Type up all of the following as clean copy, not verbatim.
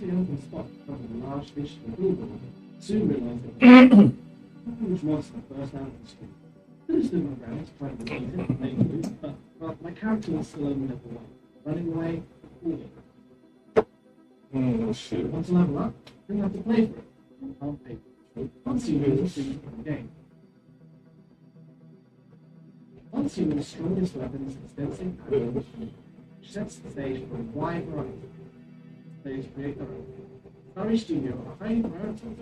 the open spot because of a large fish and bulldog soon realized that which was the first out of the street. Could stood my ground, trying to beat it, make a move, but my character was still over level 1. Running away, falling. Oh, shit. Want to level up? Then you have to play for it. You can't pay for it. Once you lose, you from the game. Once you lose, strongest weapons extensive power, which sets the stage for a wide variety. Players create their own. Story Studio are highly prioritized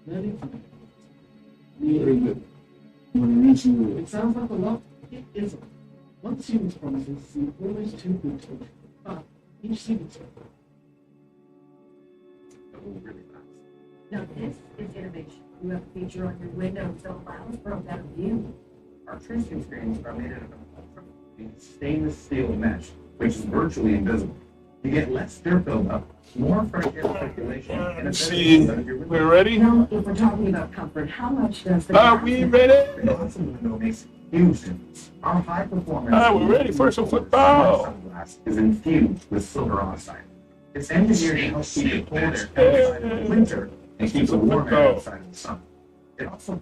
learning from it. Very good. It sounds like a lot, it isn't. One sequence promises seem almost too good to be, but each sequence really fast. Now this is innovation. You have a feature on your windows that allows for a better view. Our Crysis screens are made out of a stainless steel mesh, which is virtually invisible. You get less dirt buildup, more fresh air circulation, and a Let's better see. view of your window. We're ready? Now, if we're talking about comfort, how much does the Are we ready? The awesome window makes a huge difference. Our high performance We're ready for some football. sunglass is infused with silver oxide. It's engineered to help keep the cold air outside in the winter and keep the warm air outside in the summer. It also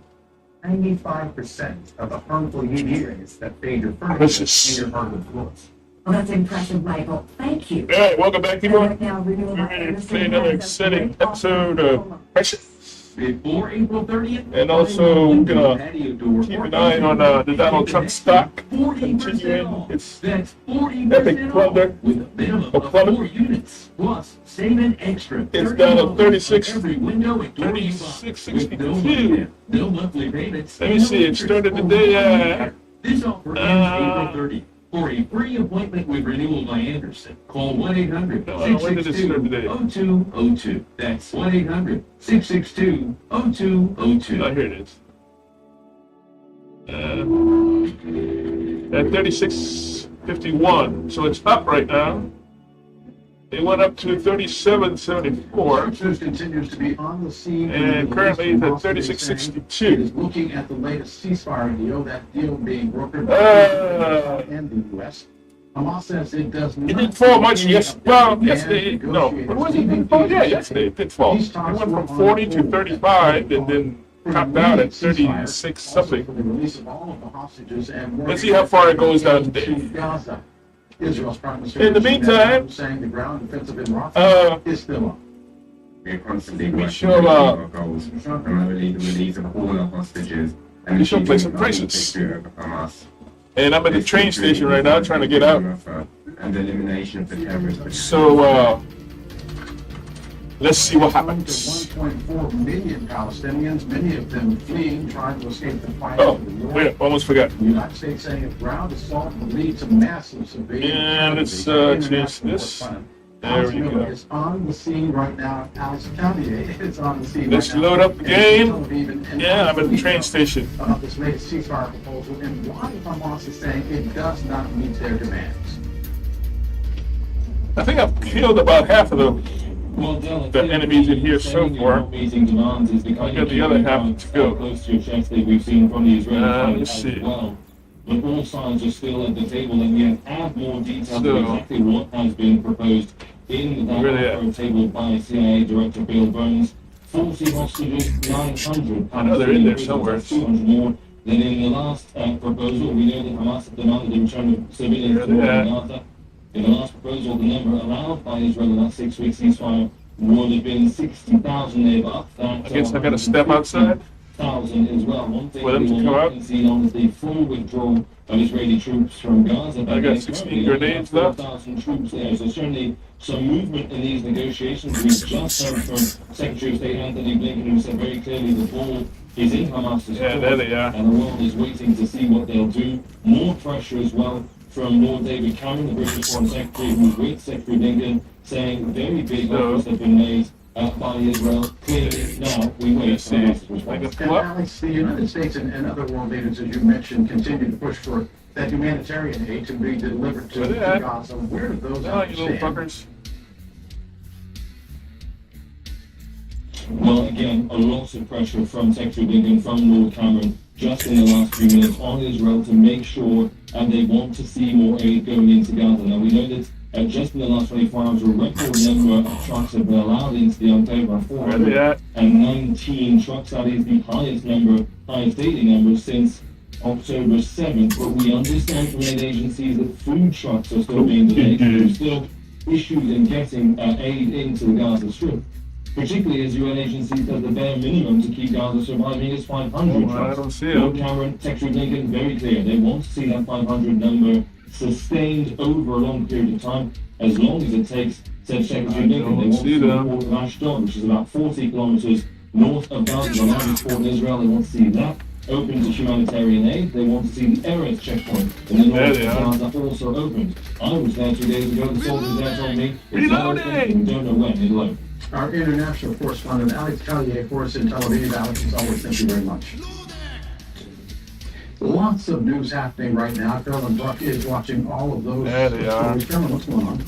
95% of the harmful UV rays that fade your furniture and your hardwood floors. Well, that's impressive, Michael. Thank you. All right, welcome back, people. Right now, renewal We're ready to play another exciting episode of Crysis. Before April 30th, And also, we're gonna keep an eye on the Donald Trump stock continuing its epic plunder of plunder. units plus save an extra. It's down to 36, every window and door you buy. 36.62. No monthly payments. Let me see, it started today. This offer ends April 30th. For a free appointment with Renewal by Anderson, call 1-800-662-0202. That's 1-800-662-0202. Oh, here it is. At 36.51, so it's up right now. It went up to 37.74. Crysis continues to be on the scene. And currently it's at It 36.62. is looking at the latest ceasefire deal, that deal being brokered by and the U.S. Hamas says it does not. It didn't fall much yesterday. No, what was it? Didn't fall? Yeah, yesterday it did fall. It went from 40 to 35 and then topped out at 36 something. Let's see how far it goes down today. Israel's Prime Minister In the meantime, saying the ground offensive in Rafah is still on. We're constantly we working shall, on our goals, primarily the release of all our hostages, and we shall play some achieving Crysis. victory over Hamas. And I'm at the train station right now trying to get out. And the elimination of the terrorists. So, let's see what happens. 1.4 million Palestinians, many of them fleeing, trying to escape the fire. Oh, wait, almost forgot. The United States saying a ground assault will lead to massive civilian And let's casualties. change this. There we go. It's on the scene right now. Alex Cavalier is on the scene. Let's right now. load up the game. And Yeah, I'm at the train station. About this latest ceasefire proposal and why Hamas is saying it does not meet their demands. I think I've killed about half of the enemies in here so far. I got the other half to go. Close to your checks that we've seen from the Israeli side let's as see. well. But all sides are still at the table, and yet add more details So- of exactly what has been proposed in that Where they at? offer table by CIA Director Bill Burns. 40 hostages, 900. I know they're in there somewhere. 200 more than in the last proposal. We know that Hamas have demanded the return of civilians Where to they at? Gaza. In the last proposal, the number allowed by Israel in that 6-week ceasefire would have been 60,000. They've upped that. I guess I gotta step outside. 1,000 as well. One thing For them we to will come not out. concede on is the full withdrawal of Israeli troops from Gaza. I got 16 grenades left. 4,000 troops there. So certainly some movement in these negotiations. We just heard from Secretary of State Anthony Blinken, who said very clearly the ball is in Hamas's Yeah, court, there they are. and the world is waiting to see what they'll do. More pressure as well from Lord David Cameron, the British Foreign Secretary, who's with Secretary Blinken, saying very big offers have been made by Israel. Clearly, now we wait for Hamas's response. And Alex, the United States and other world leaders, as you mentioned, continue to push for that humanitarian aid to be delivered to Where they at? Gaza. Where do those Oh, you little stand? fuckers. Well, again, a lot of pressure from Secretary Blinken, from Lord Cameron, just in the last few minutes on Israel to make sure, and they want to see more aid going into Gaza. Now, we know that Just in the last 24 hours, a record number of trucks have been allowed into the enclave by Where they at? 419 trucks. That is the highest daily number since October 7th. But we understand from aid agencies that food trucks are still being delayed. There's still issues in getting aid into the Gaza Strip. Particularly as UN agencies said the bare minimum to keep Gaza surviving is 500 I trucks. don't see Lord it. Cameron, Secretary Blinken, very clear. They want to see that 500 number sustained over a long period of time, as long as it takes, said Secretary Blinken. They want to see the port of Ashdod, which is about 40 kilometers north of Gaza, the largest port in Israel. They want to see that open to humanitarian aid. They want to see the Erez checkpoint in the north of Gaza also opened. I was there 2 days ago. The soldiers there told me it's not open, and we don't know when it'll open. Our international correspondent, Alex Callier, for us in Tel Aviv. Alex, as always, thank you very much. Lots of news happening right now. Carolyn Buck is watching all of those. There they are. Carolyn, what's going on?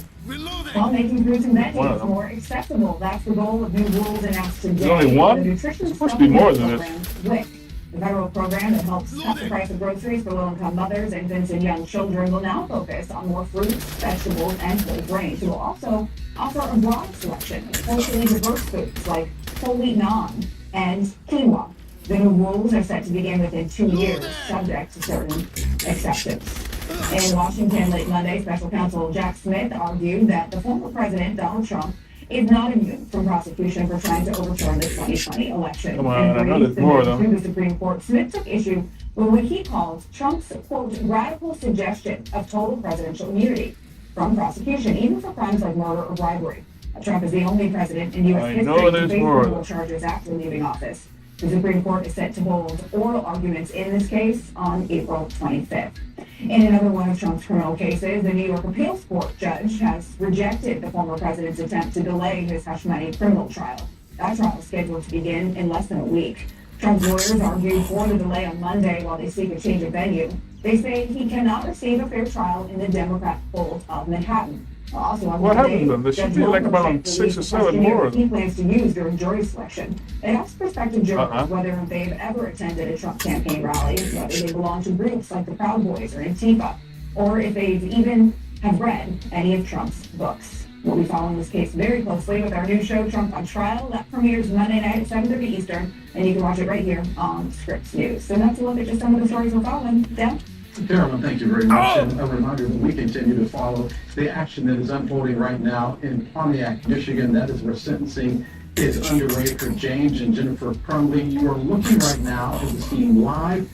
While making fruits and veggies more accessible, that's the goal of new rules announced today. There's only one? The nutrition It's supposed to be more than program, WIC, the federal program that helps cut the price of groceries for low-income mothers, infants, and young children, will now focus on more fruits, vegetables, and whole grains. It will also offer a broad selection of culturally diverse foods like whole wheat naan and quinoa. The new rules are set to begin within 2 years, subject to certain exceptions. In Washington late Monday, Special Counsel Jack Smith argued that the former president, Donald Trump, is not immune from prosecution for trying to overturn the 2020 election. Come on, I know there's more of them. To the Supreme Court, Smith took issue with what he called Trump's, quote, radical suggestion of total presidential immunity from prosecution, even for crimes like murder or bribery. Trump is the only president in U.S. history to face criminal charges after leaving office. The Supreme Court is set to hold oral arguments in this case on April 25th. In another one of Trump's criminal cases, the New York Appeals Court judge has rejected the former president's attempt to delay his hush money criminal trial. That trial is scheduled to begin in less than a week. Trump's lawyers argued for the delay on Monday while they seek a change of venue. They say he cannot receive a fair trial in the Democrat fold of Manhattan. Also on What Monday, happened to them? There should be like about 6 or 7 more. He plans to use during jury selection. They asked prospective jurors whether they've ever attended a Trump campaign rally, whether they belong to groups like the Proud Boys or Antifa, or if they've even have read any of Trump's books. We'll be following this case very closely with our new show, Trump on Trial. That premieres Monday night at 7:30 Eastern, and you can watch it right here on Scripps News. So that's a look at just some of the stories we're following. Dan? Carolyn, thank you very much. And a reminder that we continue to follow the action that is unfolding right now in Pontiac, Michigan. That is where sentencing is underway for James and Jennifer Crumley. You are looking right now at the scene live.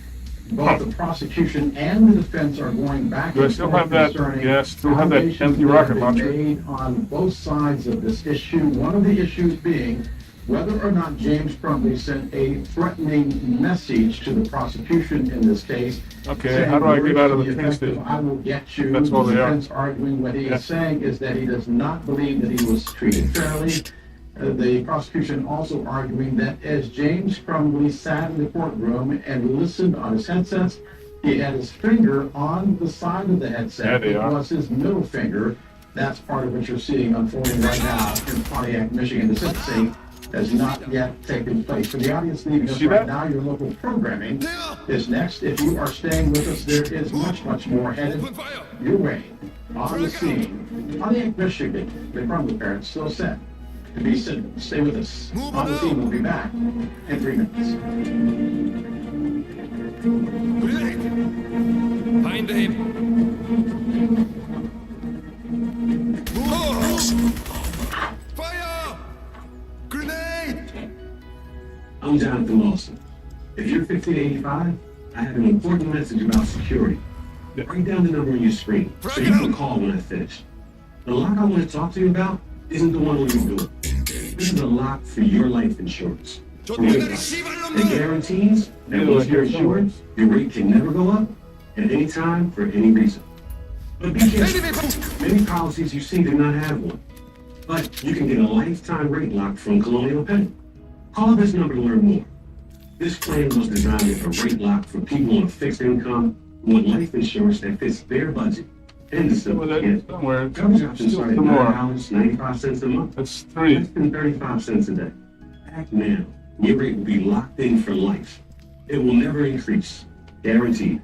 Both the prosecution and the defense are going back Do I and still forth have that? concerning Yeah, I still have that allegations empty that rocket have been launcher. made on both sides of this issue. One of the issues being whether or not James Crumley sent a threatening message to the prosecution in this case. Okay, how do I get out of the saying train effect of, station? I will get you. That's all The they are. defense arguing what he is saying is that he does not believe that he was treated fairly. The prosecution also arguing that as James Crumley sat in the courtroom and listened on his headsets, he had his finger on the side of the headset. There they It are. was his middle finger. That's part of what you're seeing unfolding right now in Pontiac, Michigan. The sentencing has not yet taken place. For the audience leaving us See right that? now, your local programming is next. If you are staying with us, there is much, much more headed your way. On the scene, Pontiac, Michigan, the Crumley parents still set to be sentenced. Stay with us. On the scene, we'll be back in 3 minutes. Hände heben. Fire! Grenade! I'm Jonathan Lawson. If you're 50 to 85, I have an important message about security. Write down the number on your screen so you can call when I finish. The lock I want to talk to you about isn't the one on your door. This is a lock for your life insurance. For your life. It guarantees that once you're insured, your rate can never go up at any time for any reason. But be careful. Many policies you see do not have one. But you can get a lifetime rate lock from Colonial Penn. Call this number to learn more. This plan was designed as a rate lock for people on a fixed income who want life insurance that fits their budget. And the simple again. Somewhere. Coverage options Still start at some more. $9.95 a month. That's 3. Less than 35 cents a day. Act now. Your rate will be locked in for life. It will never increase. Guaranteed.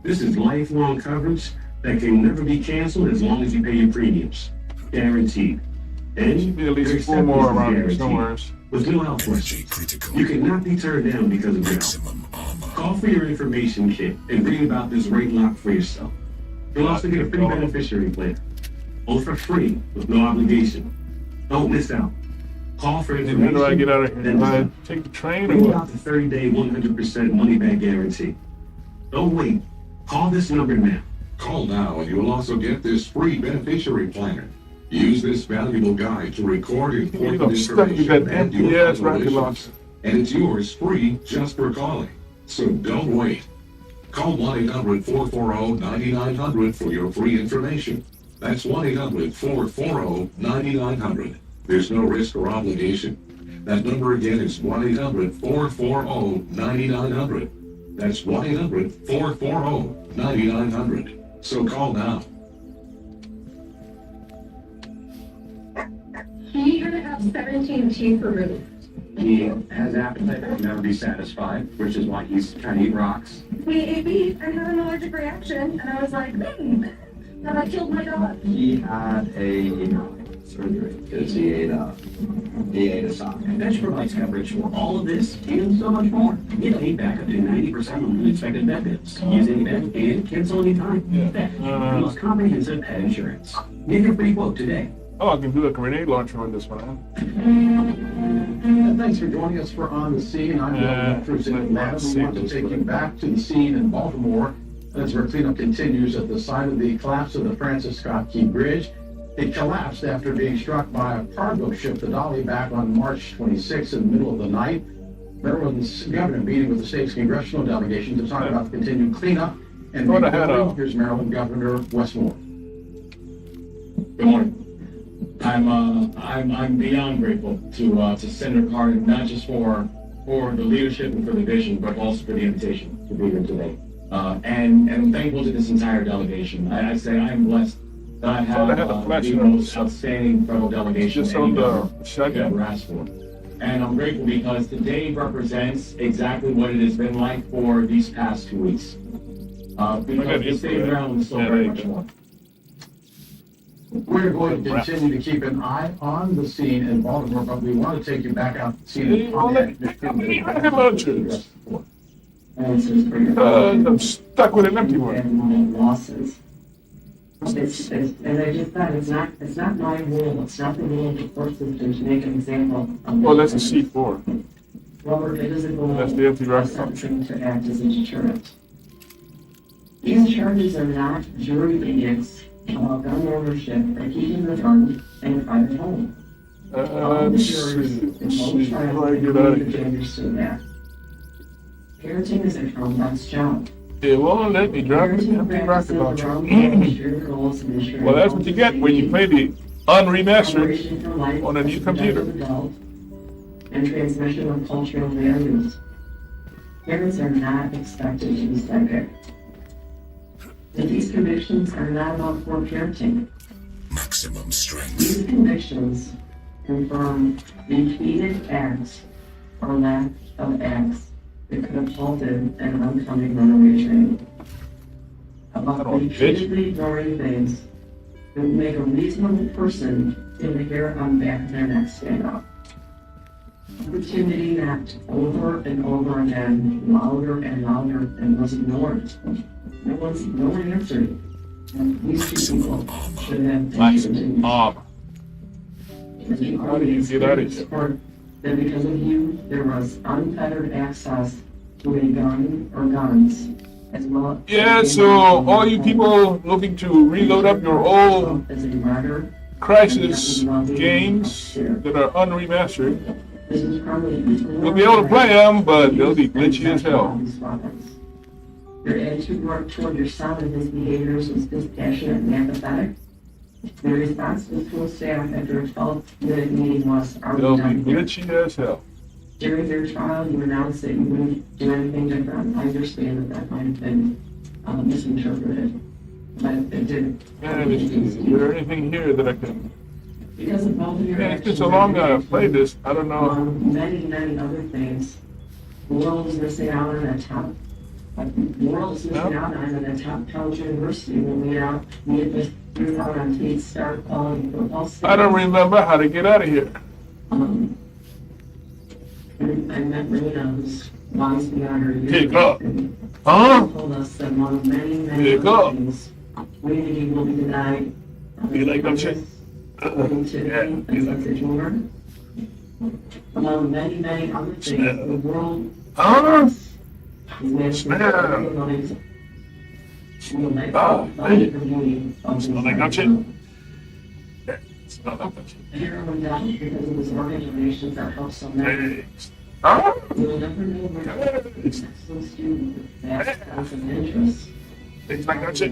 This is lifelong coverage that can never be canceled as long as you pay your premiums. Guaranteed. And Be at your least 4 more acceptance is around here guaranteed. somewhere. With no health questions. You cannot be turned down because of your health. Call for your information kit and bring about this rate lock for yourself. You'll also get a free beneficiary plan. All for free, with no obligation. Don't miss out. Call for And information. how do I get out of here? then Do I decide. take the train or Bring what? out the 30-day 100% money-back guarantee. Don't wait. Call this number now. Call now and you'll also get this free beneficiary planner. Use this valuable guide to record important I'm stuck with information that and your empty-ass rocket calculations. launcher. And it's yours free just for calling. So don't wait. Call 1-800-440-9900 for your free information. That's 1-800-440-9900. There's no risk or obligation. That number again is 1-800-440-9900. That's 1-800-440-9900. So call now. He's gonna have 17 teeth removed. He has appetite that can never be satisfied, which is why he's trying to eat rocks. We ate beef and had an allergic reaction, and I was like, and I killed my dog. He had a surgery because he ate a sock. Vetch provides coverage for all of this and so much more. Get paid back up to 90% on unexpected vet bills. Use any vet and cancel anytime. Vet, the most comprehensive pet insurance. Get your free quote today. Oh, I can do a grenade launcher on this one, huh? And thanks for joining us for On the Scene. I'm Bill Cruz in Atlanta. We want to take you back to the scene in Baltimore as our cleanup continues at the site of the collapse of the Francis Scott Key Bridge. It collapsed after being struck by a cargo ship, the Dolly, back on March 26th in the middle of the night. Maryland's governor meeting with the state's congressional delegation to talk about the continued cleanup and rebuilding. Here's Maryland Governor Wes Moore. Good morning. I'm beyond grateful to Senator Cardin, not just for the leadership and for the vision, but also for the invitation to be here today. And I'm thankful to this entire delegation. I say I'm blessed that I have the most outstanding federal delegation Just on the I've ever asked for. And I'm grateful because today represents exactly what it has been like for these past 2 weeks. Because the state of Maryland is still very much one. We're going to continue to keep an eye on the scene in Baltimore, but we want to take you back out to the scene in Pontiac, Michigan. I'm stuck with an empty one. Losses. As I just said, it's not my rule. It's not the rule of the court system to make an example of. Well, that's a C4. Robert, it is a goal. That's the empty rocket launcher to act as a deterrent. These charges are not jury idiots about gun ownership or keeping the gun in a private home. Let's see. How do I get out of here? Understood that. Parenting is a complex job. It won't let me drop it. Empty rocket launcher. Well, that's what you get when you play the UnReMastered on a new computer. And transmission of cultural values. Parents are not expected to be psychic. But these convictions are not about poor parenting. Maximum strength. These convictions confirm repeated acts or lack of acts that could have halted an oncoming runaway train. About repeatedly ignoring things that would make a reasonable person feel the hair on the back of their neck stand up. Opportunity knocked over and over again, louder and louder, and was ignored. No one answered. These two people should have How do you get out of here? That because of you, there was unfettered access to a gun or guns, as well. Yeah, so all you people looking to reload up your old Crysis games that are unremastered, you'll be able to play them, but they'll be glitchy as hell. Your attitude toward your son and his behaviors was dispassionate and apathetic. The response to the school staff after a 12-minute meeting was, "Are we They'll be done here?" glitchy as hell. During their trial, you announced that you wouldn't do anything different. I understand that might have been misinterpreted, but it didn't. Is there anything here that I can... Because of both of your It's been so long I've played this, I don't know. Many other things, the world is missing out on a top The world is missing out on it at top college university when we had missed out on Tate's star quality football series. I don't remember how to get out of here. And I met Rena, who's wise beyond her years. Pick up. And Huh? she told us that among many, many Pick other up. things, community will be denied. You like that shit? Creativity and sense of humor. Among many, many other things, the world Huh? is made Smell. of Smell like that shit? Smell like that shit. heroin down because of his organizations that help so many. Hey. Huh? You will never know where an excellent student with vast skills and interests. Things like that shit?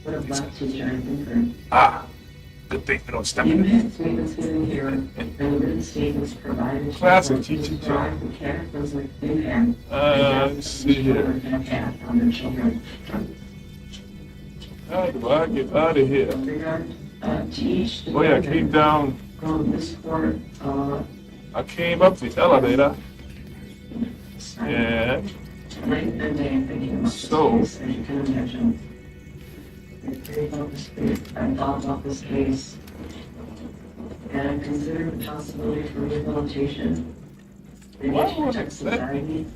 What a black teacher and thinker. Good thing we don't step The in. impact statements given here and the written statements provided to Classic the teaching describe the cataclysmic impact Let's see here. children have had on their children. How do I get out of here? With regard to each Oh yeah, I came down. from this court, I came up the elevator. And night and day thinking about So- this case, as you can imagine. I thought about this case, and I considered the possibility for rehabilitation. The need to protect society.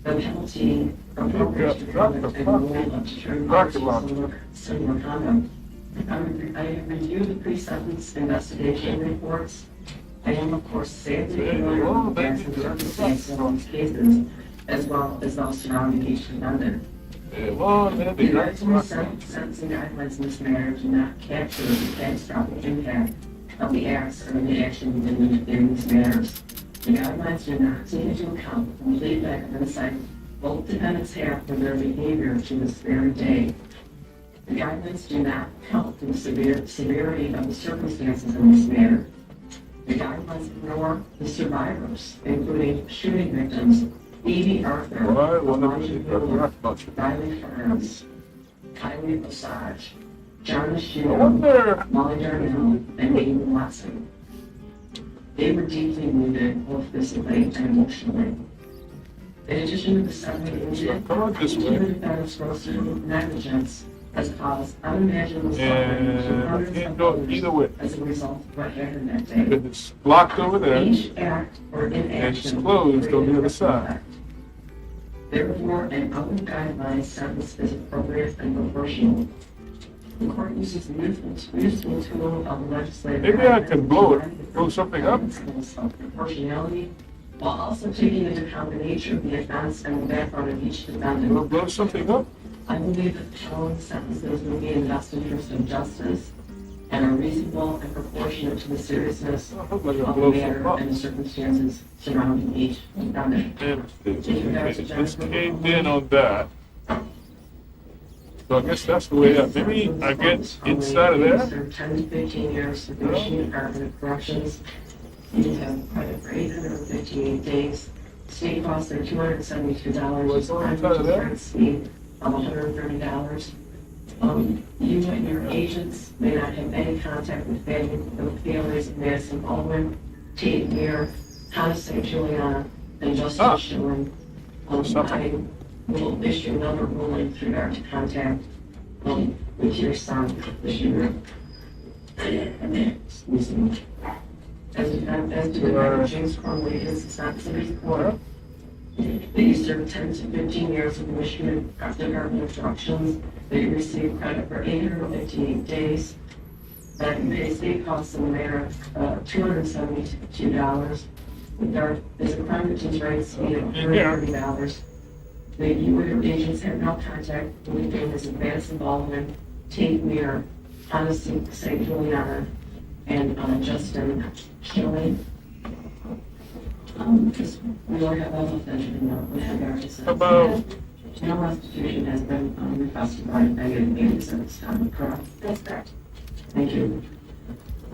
The penalty from progress to conduct and rule of deterrent similar conduct. I have reviewed the pre-sentence investigation reports. I am, of course, sadly familiar with the facts and circumstances of these cases, as well as those surrounding each defendant. The original sentencing guidelines in this matter do not capture the catastrophic impact of the acts or the action in these matters. The guidelines do not take into account the complete lack of insight both defendants have for their behavior to this very day. The guidelines do not account for the severity of the circumstances in this matter. The guidelines ignore the survivors, including shooting victims, Evie Arthur, Elijah Miller, Riley Farnes, Kylie Osage, John Shearer, Molly Darnell, and Amy Watson. They were deeply wounded, both physically and emotionally. In addition to the severely injured, the defendant's gross negligence has caused unimaginable suffering to hundreds of others as a result of what happened that day. it's blocked over there. Each act or And it's inaction closed on the other created side. effect. Therefore, an other guideline sentence is appropriate and proportional. The court uses the useful tool of the legislative. Maybe I can blow something up. Of proportionality, while also taking into account the nature of the offense and the background of each defendant. Blow something up? I believe that the following sentences will be in the best interest of justice and are reasonable and proportionate to the seriousness of the matter and the circumstances surrounding each defendant. This came in on that. So I guess that's the way up. Maybe I get inside of there. 10 to 15 years with the Michigan Department of Corrections. You have credit for 858 days. State costs are $272. Insurance fee of $130. You and your agents may not have any contact with families of Madison Baldwin, Tate Muir, Thomas St. Juliana, and Justin Schilling. I will issue another ruling with regard to contact with your son this year. Excuse me. As to the James Crumley is sentencing report, that you served 10 to 15 years with the Michigan Department of Corrections, that you received credit for 858 days, that you pay state costs in the matter of $272, that there is a crime victims' rights fee of $130, that you or your agents had no contact with the families of Madison Baldwin, Tate Muir, Thomas St. Juliana, and Justin Schilling. Because we will have all of that in with regard to sentencing. No restitution has been requested by any agency at this time, correct? That's correct. Thank you.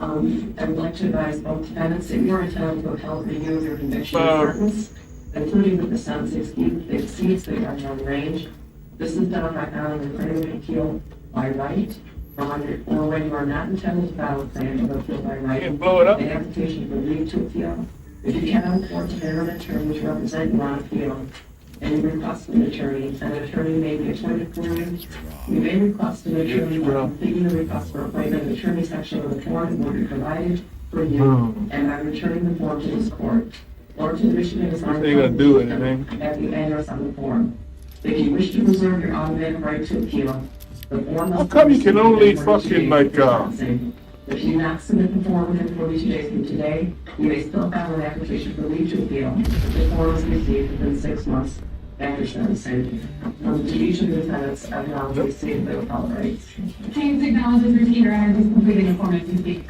I would like to advise both defendants that you are entitled to appellate review of your conviction and sentence, including that the sentence exceeds the guideline range. This is done by filing a claim of appeal by right, or when you are not intended to file a claim of appeal by right, an application for leave to appeal. If you cannot afford to enter an attorney to represent you on appeal, and you request an attorney may be appointed for you. You may request an attorney while completing the request for appointment. The attorney section of the form will be provided for you, and by returning the form to this court or to the Michigan Assigned They gonna do anything. at the address on the form. If you wish to preserve your automatic right to appeal, the form. How come you can only fucking like If you not submit the form within 42 days from today, you may still file an application for leave to appeal. The form is received within 6 months after sentencing. To each of the defendants, acknowledge receipt of their appellate rights. Please acknowledge as receipt or enter this completed in form as you speak.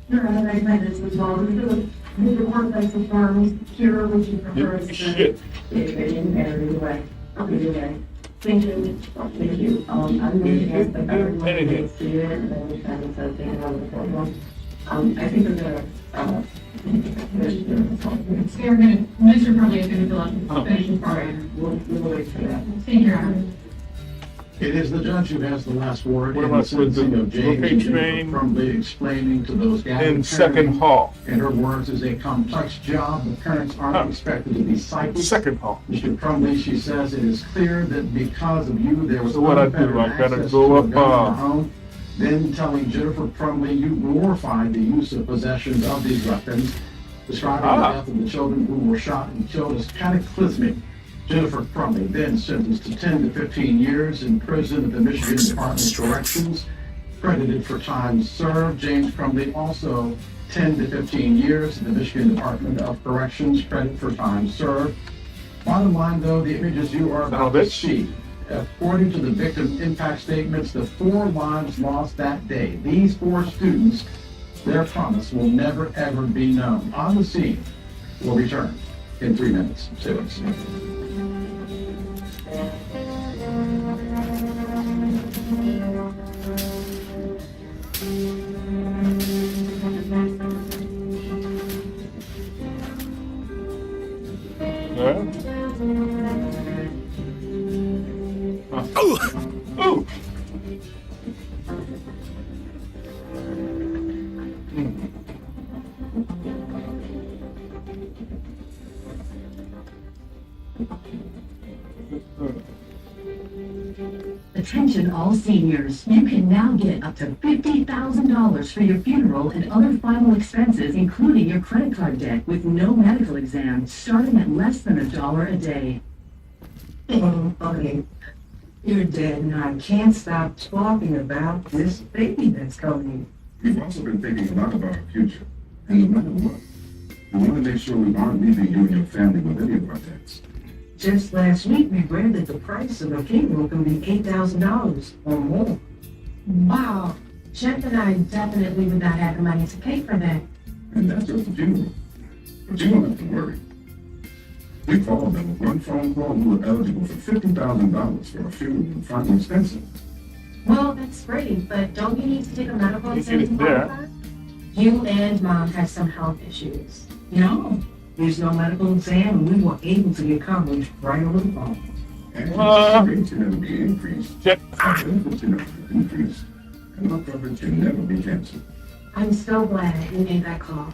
Your Honor, I read this as well. The report that confirms here, which you prefer is shit. Either way. Thank you. Thank you. I'm going to ask the government to see it, and then we kind of said they have the courtroom. I think we're going to, Mr. Crowley is going to fill out the finishing part. we'll wait for that. Thank you, Your Honor. It is the judge who has the last word What in am I the supposed to sentencing do? of James Locate and Jennifer train Crumbly, explaining to those gathered in second hall. In her words, is a complex job. The parents aren't expected to be psychic. Second hall. Mr. Crumbly, she says, it is clear that because of you, there was So what I unfettered do, I gotta access go to a up, gun in her home. Then telling Jennifer Crumbly, you glorified the use of possessions of these weapons, describing the death of the children who were shot and killed as cataclysmic. Jennifer Crumbly then sentenced to 10 to 15 years in prison at the Michigan Department of Corrections, credited for time served. James Crumbly also 10 to 15 years at the Michigan Department of Corrections, credit for time served. Bottom line though, the images you are about to see, according to the victim impact statements, the 4 lives lost that day. These 4 students, their promise will never ever be known. On the scene, we'll return in 3 minutes. Stay with us. Oh! Attention all seniors, you can now get up to $50,000 for your funeral and other final expenses, including your credit card debt, with no medical exam, starting at less than $1 a day. Okay, you're dead, and I can't stop talking about this baby that's coming. We've also been thinking a lot about our future. And no matter what, we want to make sure we aren't leaving you and your family with any of our debts. Just last week, we read that the price of a funeral can be $8,000 or more. Wow. Jeff and I definitely would not have the money to pay for that. And that's just the funeral. But you don't have to worry. We called them with one phone call. We were eligible for $50,000 for a funeral and final expenses. Well, that's great, but don't you need to take a medical exam to there. qualify? You and Mom have some health issues. No, there's no medical exam, and we were able to get coverage right over the phone. And rates can never be increased. Our benefits can never be decreased. And our coverage can never be canceled. I'm so glad you made that call.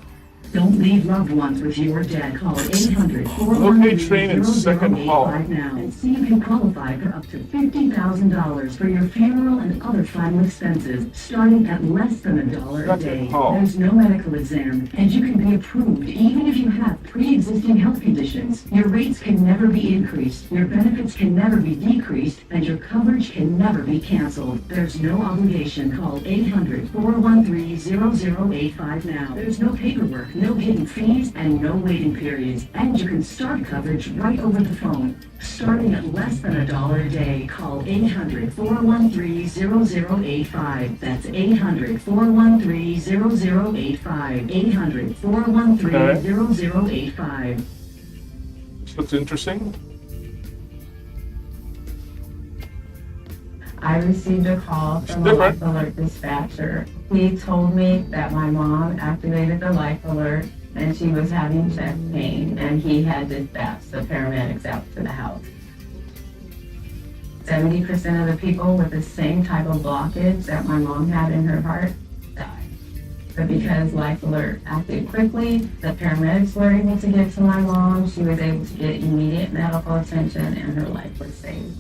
Don't leave loved ones with your debt. Call Locate train in second hall. 800-413-0085 now and see if you can qualify for up to $50,000 for your funeral and other final expenses, starting at less than $1 a day. There's no medical exam, and you can be approved even if you have pre-existing health conditions. Your rates can never be increased, your benefits can never be decreased, and your coverage can never be canceled. There's no obligation. Call 800-413-0085 now. There's no paperwork, no hidden fees, and no waiting periods. And you can start coverage right over the phone. Starting at less than $1 a day, call 800-413-0085. That's 800-413-0085. 800-413-0085. This looks interesting. I received a call from the Life Alert dispatcher. He told me that my mom activated the Life Alert and she was having chest pain, and he had dispatched the paramedics out to the house. 70% of the people with the same type of blockage that my mom had in her heart died. But because Life Alert acted quickly, the paramedics were able to get to my mom. She was able to get immediate medical attention, and her life was saved.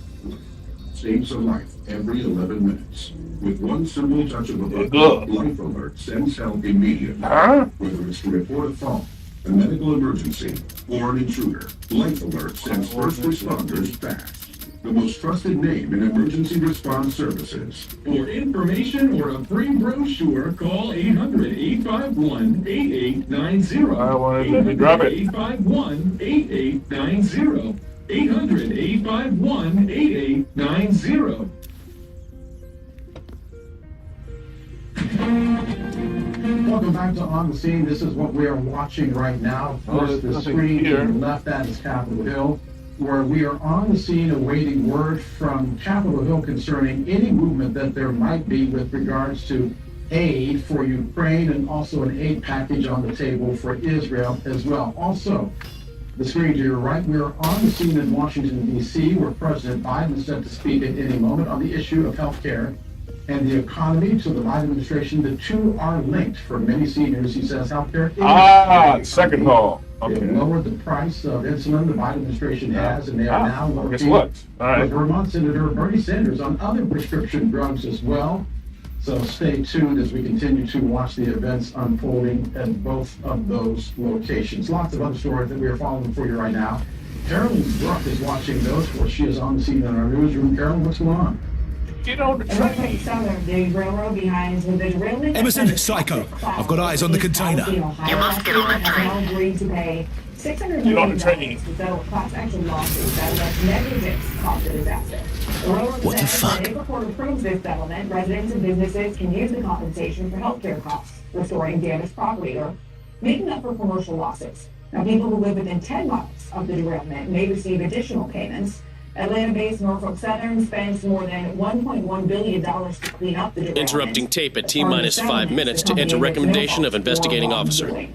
Saves a life every 11 minutes. With one simple touch of a button, Life Alert sends help immediately. Whether it's to report a fault, a medical emergency, or an intruder, Life Alert sends first responders fast. The most trusted name in emergency response services. For information or a free brochure, call 800-851-8890. I wanted to let me drop it. 800-851-8890. 800-851-8890. Welcome back to On the Scene. This is what we are watching right now. Of course, the screen to the left, that is Capitol Hill, where we are on the scene awaiting word from Capitol Hill concerning any movement that there might be with regards to aid for Ukraine and also an aid package on the table for Israel as well. Also, the screen to your right, we are on the scene in Washington, D.C., where President Biden is set to speak at any moment on the issue of health care and the economy. To the Biden administration, the two are linked. For many seniors, he says healthcare is second call. Okay. They've lowered the price of insulin the Biden administration has, and they are now guess working what? All right. with Vermont Senator Bernie Sanders on other prescription drugs as well. So stay tuned as we continue to watch the events unfolding at both of those locations. Lots of other stories that we are following for you right now. Carolyn Bruck is watching those where she is on the scene in our newsroom. Carolyn, what's going on? Get on the train. Southern, the railroad behind the derailment. Emerson, psycho. I've got eyes on the container. You must get on that train. Agreed to pay $600 Get on million the train. to settle a class action lawsuit that alleged negligence caused the disaster. The railroad What the says fuck? that if the court approves this settlement, residents and businesses can use the compensation for healthcare costs, restoring damaged property, or making up for commercial losses. Now, people who live within 10 miles of the derailment may receive additional payments. Atlanta-based Norfolk Southern spends more than $1.1 billion to clean up the derailment. Interrupting tape at T-minus 5 minutes to enter recommendation of investigating officer.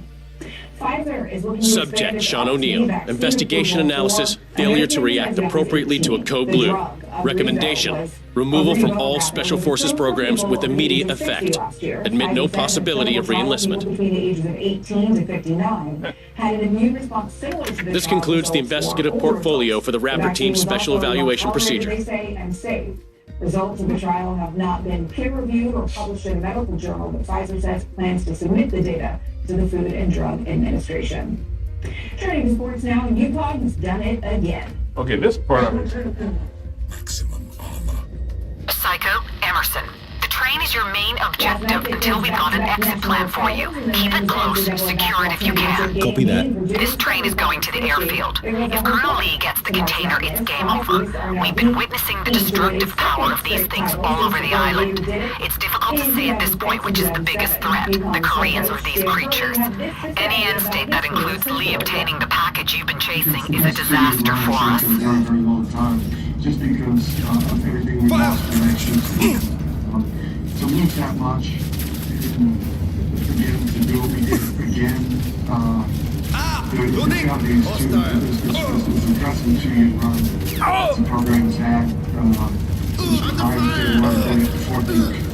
Pfizer is looking to Subject, Sean O'Neill. Investigation analysis, failure to react appropriately to a code blue. Recommendation, removal from all Special Forces programs with immediate effect. Admit no possibility of reenlistment. Between the ages of 18 to 59 had an immune response similar to This concludes the investigative portfolio for the Raptor Team's special evaluation procedure. They say and safe. Results of the trial have not been peer-reviewed or published in a medical journal, but Pfizer says plans to submit the data to the Food and Drug Administration. Turning to sports now, UConn's done it again. Okay, this part of it. Psycho, Emerson. The train is your main objective until we've got an exit plan for you. Keep it close, secure it if you can. Copy that. This train is going to the airfield. If Colonel Lee gets the container, it's game over. We've been witnessing the destructive power of these things all over the island. It's difficult to say at this point which is the biggest threat, the Koreans or these creatures. Any end state that includes Lee obtaining the package you've been chasing is a disaster for us. Very, very long time, just because of everything we lost in actions. To lose that much, and to be able to do what we did again, the reality is too, this was impressive 2-year run the program's had, prior to running the 4th week.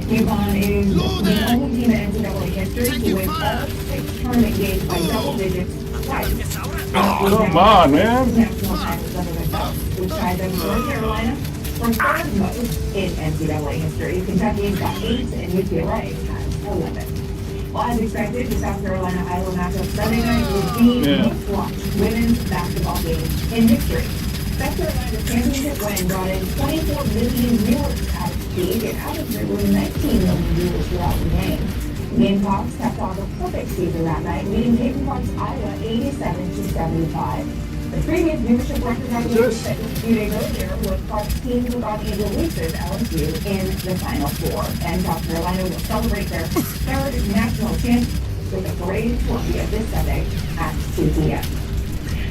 UConn is the only team in NCAA history to win all 6 tournament games by double digits twice. Come on, man. National titles under their belts, which ties them to North Carolina for third most in NCAA history. Kentucky's got 8 and UCLA has 11. Well, as expected, the South Carolina Iowa matchup Sunday night will be the most watched women's basketball game in history. South Carolina's championship win brought in 24 million viewers out of peak, and out of there were 19 million viewers throughout the game. The Gamecocks capped off a perfect season that night, leading Cajun Park's Iowa 87-75. The previous viewership record had been set just a few days earlier with Park's team took on Angel Reese's LSU in the Final Four, and South Carolina will celebrate their third national championship with a parade in Columbia this Sunday at 2 p.m.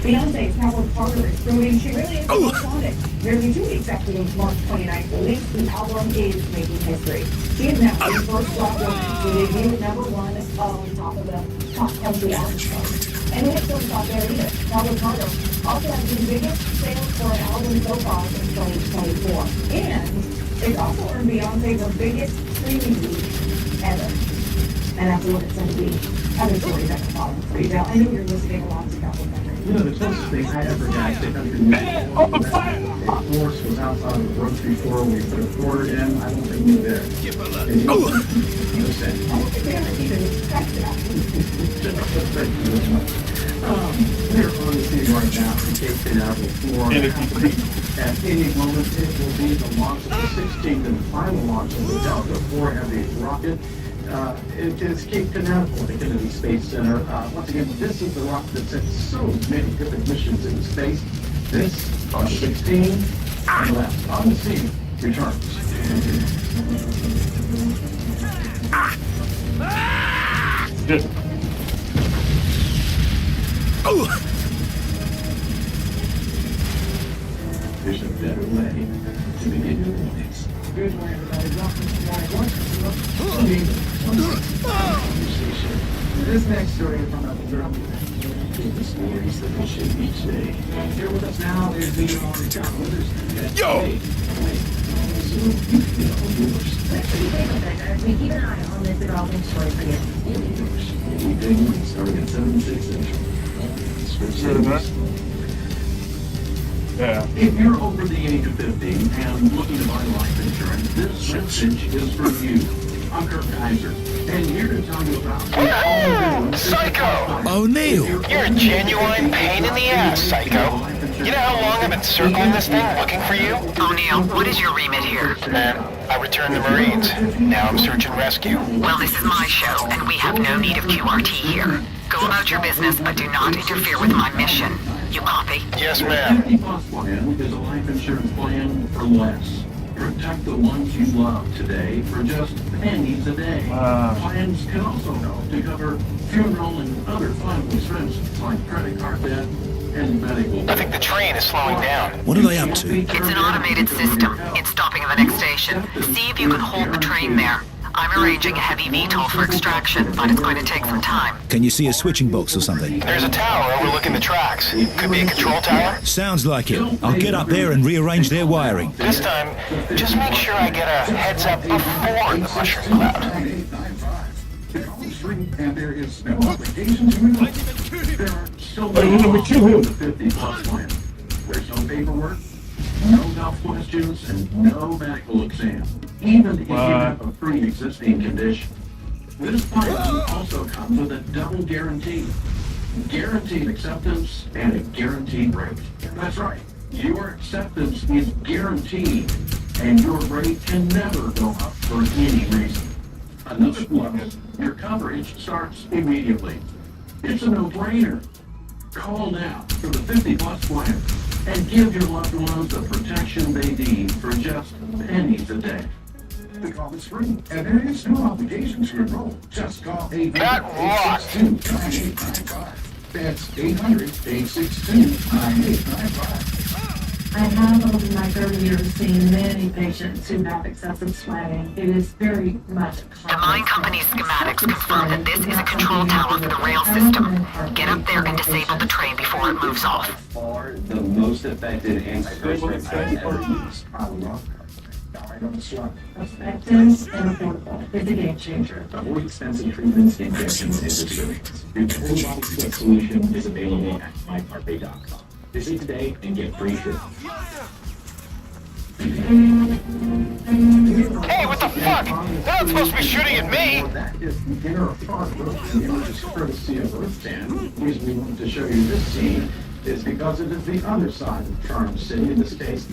Beyonce's Cowboy Carter is proving she really is most wanted. Nearly 2 weeks after the March 29th release, the album is making history. She is now the first Black woman to debut at #1 on top of the top country album chart. And it doesn't stop there either. Cowboy Carter also has the biggest sales for an album so far in 2024. And it's also earned Beyonce the biggest streaming week ever. And that's a look at some of the other stories that are following for you. Now, I know you're listening a lot to Cowboy Country. You know, the closest thing I ever got to country music a horse was outside of the grocery store. We put a quarter in. I don't think we were there. No sense. I don't think they ever even practiced that. We're on the scene right now in Cape Canaveral, Florida. At any moment, it will be the launch of the 16th and final launch of the Delta IV Heavy rocket. It is Cape Canaveral at the Kennedy Space Center. Once again, this is the rocket that sent so many different missions into space. This, on 16 and left. On the scene, returns. There's a better way to begin your mornings. Good morning, everybody. Welcome to this next story is from the German. The stories that we share each day. Here with us now is the Yo! We keep an eye on this developing story for you. Weekday morning starting at 7, 6 Central. Yeah. If you're over the age of 50 and looking to buy life insurance, this message is for you. I'm Kirk Kaiser, and here to tell you about Psycho! O'Neill! You're a genuine pain in the ass, Psycho. You know how long I've been circling this thing looking for you? O'Neill, what is your remit here? Man, I returned the Marines. Now I'm search and rescue. Well, this is my show, and we have no need of QRT here. Go about your business, but do not interfere with my mission. You copy? Yes, ma'am. 50 Plus plan is a life insurance plan for less. Protect the ones you love today for just pennies a day. Plans can also help to cover funeral and other final expenses like credit card debt and medical. I think the train is slowing down. What are they up to? It's an automated system. It's stopping at the next station. See if you can hold the train there. I'm arranging a heavy VTOL for extraction, but it's going to take some time. Can you see a switching box or something? There's a tower overlooking the tracks. Could be a control tower. Sounds like it. I'll get up there and rearrange their wiring. This time, just make sure I get a heads up before the mushroom cloud. And there is no obligation to enroll. There are so many 50 Plus plan. There's no paperwork, no health questions, and no medical exam. Even if you have a pre-existing condition. This plan also comes with a double guarantee. Guaranteed acceptance and a guaranteed rate. That's right. Your acceptance is guaranteed, and your rate can never go up for any reason. Another plus, your coverage starts immediately. It's a no-brainer. Call now for the 50 Plus plan and give your loved ones the protection they need for just pennies a day. The call is free, and there is no obligation to enroll. Just call 800-862-9895. That's 800-862-9895. I have, over my 30 years, seen many patients who have excessive sweating. It is very much The mine company's schematics confirm that this is a control tower for the rail system. Get up there and disable the train before it moves off. Far the most effective antiperspirant I've ever used. effective and affordable. It's a game changer. Avoid expensive treatments, injections, and surgeries. Your total body sweat solution is available at myparfait.com. Visit today and get free shipping. Hey, what the fuck? They're not supposed to be shooting at me! That is the inner part of the image courtesy of Earth 10. The reason we wanted to show you this scene is because it is the other side of Charm City, in this case.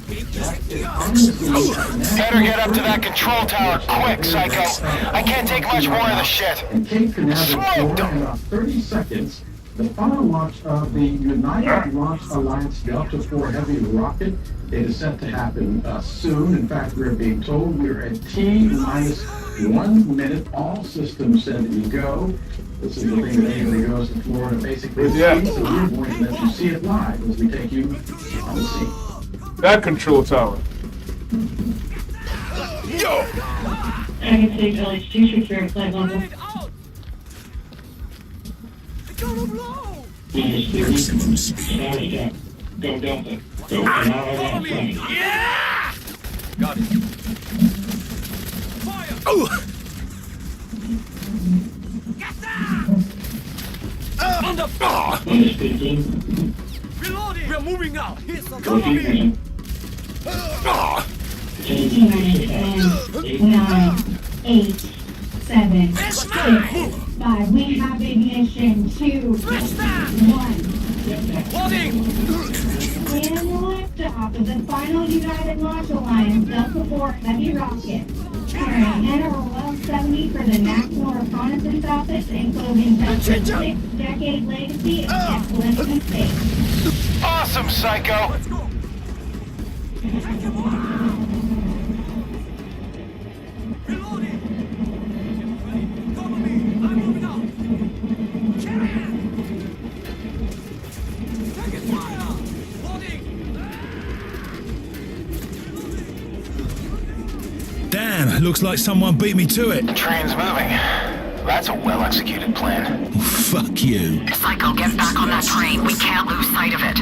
Better get up to that control tower quick, Psycho. I can't take much more of the shit. And Cape Canaveral for in about 30 seconds. The final launch of the United Launch Alliance Delta IV Heavy rocket. It is set to happen soon. In fact, we're being told we're at T-minus 1 minute. All systems said to go. This is the thing that anybody goes to Florida basically sees, so we're going to let you see it live as we take you on the scene. That control tower. Yo! Dragon State LH2 secure flight level. Go Delta. Go now. Yeah! Got it. Fire! Oh! the Reloading! We're moving out! Here's some cover me! 10, 9, 8, 7, 6, 5. We have ignition. 2, 1. Loading! In liftoff of the final United Launch Alliance Delta 4 Heavy rocket, carrying NROL 70 for the National Reconnaissance Office and clothing Delta's 6-decade legacy of excellence in space. Awesome, Psycho! Damn, looks like someone beat me to it. The train's moving. That's a well-executed plan. Oh, fuck you. Psycho, get back on that train. We can't lose sight of it.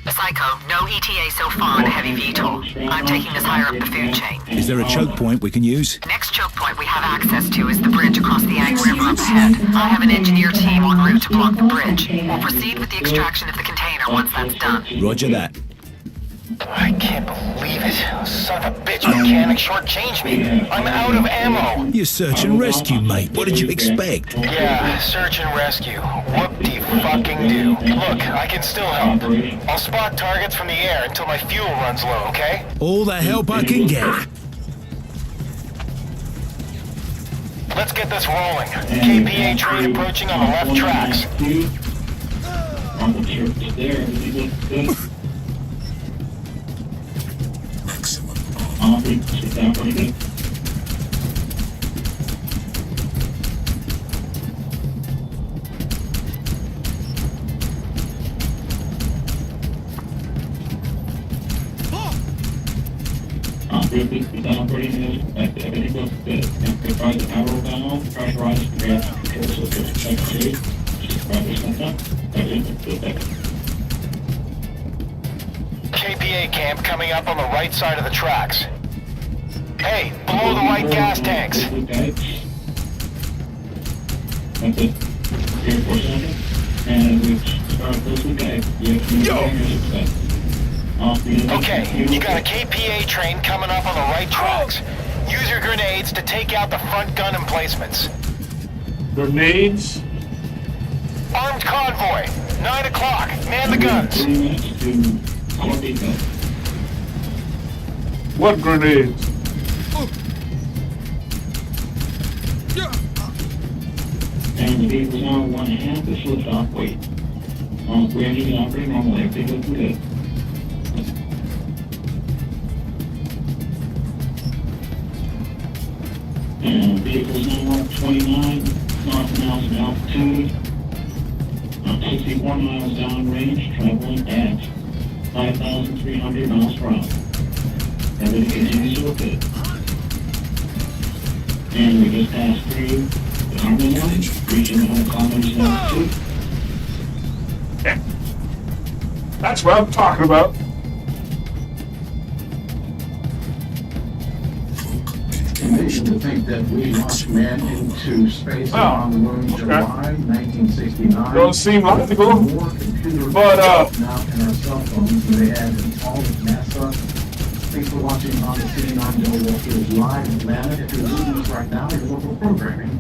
Psycho, no ETA so far on heavy VTOL. I'm taking us higher up the food chain. Is there a choke point we can use? The next choke point we have access to is the bridge across the Yang River up ahead. I have an engineer team en route to block the bridge. We'll proceed with the extraction of the container once that's done. Roger that. I can't believe it. Son of a bitch mechanic shortchanged me. I'm out of ammo. You're search and rescue, mate. What did you expect? Yeah, search and rescue. Whoop-de-fucking-do. Look, I can still help. I'll spot targets from the air until my fuel runs low, okay? All the help I can get. Let's get this rolling. KPA train approaching on the left tracks. KPA camp coming up on the right side of the tracks. Hey, below the white gas tanks. Okay, you got a KPA train coming up on the right tracks. Use your grenades to take out the front gun emplacements. Grenades? Armed convoy, 9 o'clock. Man the guns. What grenades? And the vehicle now 1.5 is lift off weight. We're engine operating normally, everything looking good. And vehicles now 29 knots miles of altitude, 61 miles downrange, traveling at 5,300 miles per hour. Everything continues to look good. And we just passed through the Harmon line, reaching the whole commons altitude. That's what I'm talking about. Amazing to think that we launched man into space on the moon in July 1969. Don't seem logical, but now in our cell phones than they had in all of NASA. Thanks for watching On the Scene. I'm Joe Walker's live in Atlanta. If you're listening to us right now, your local programming.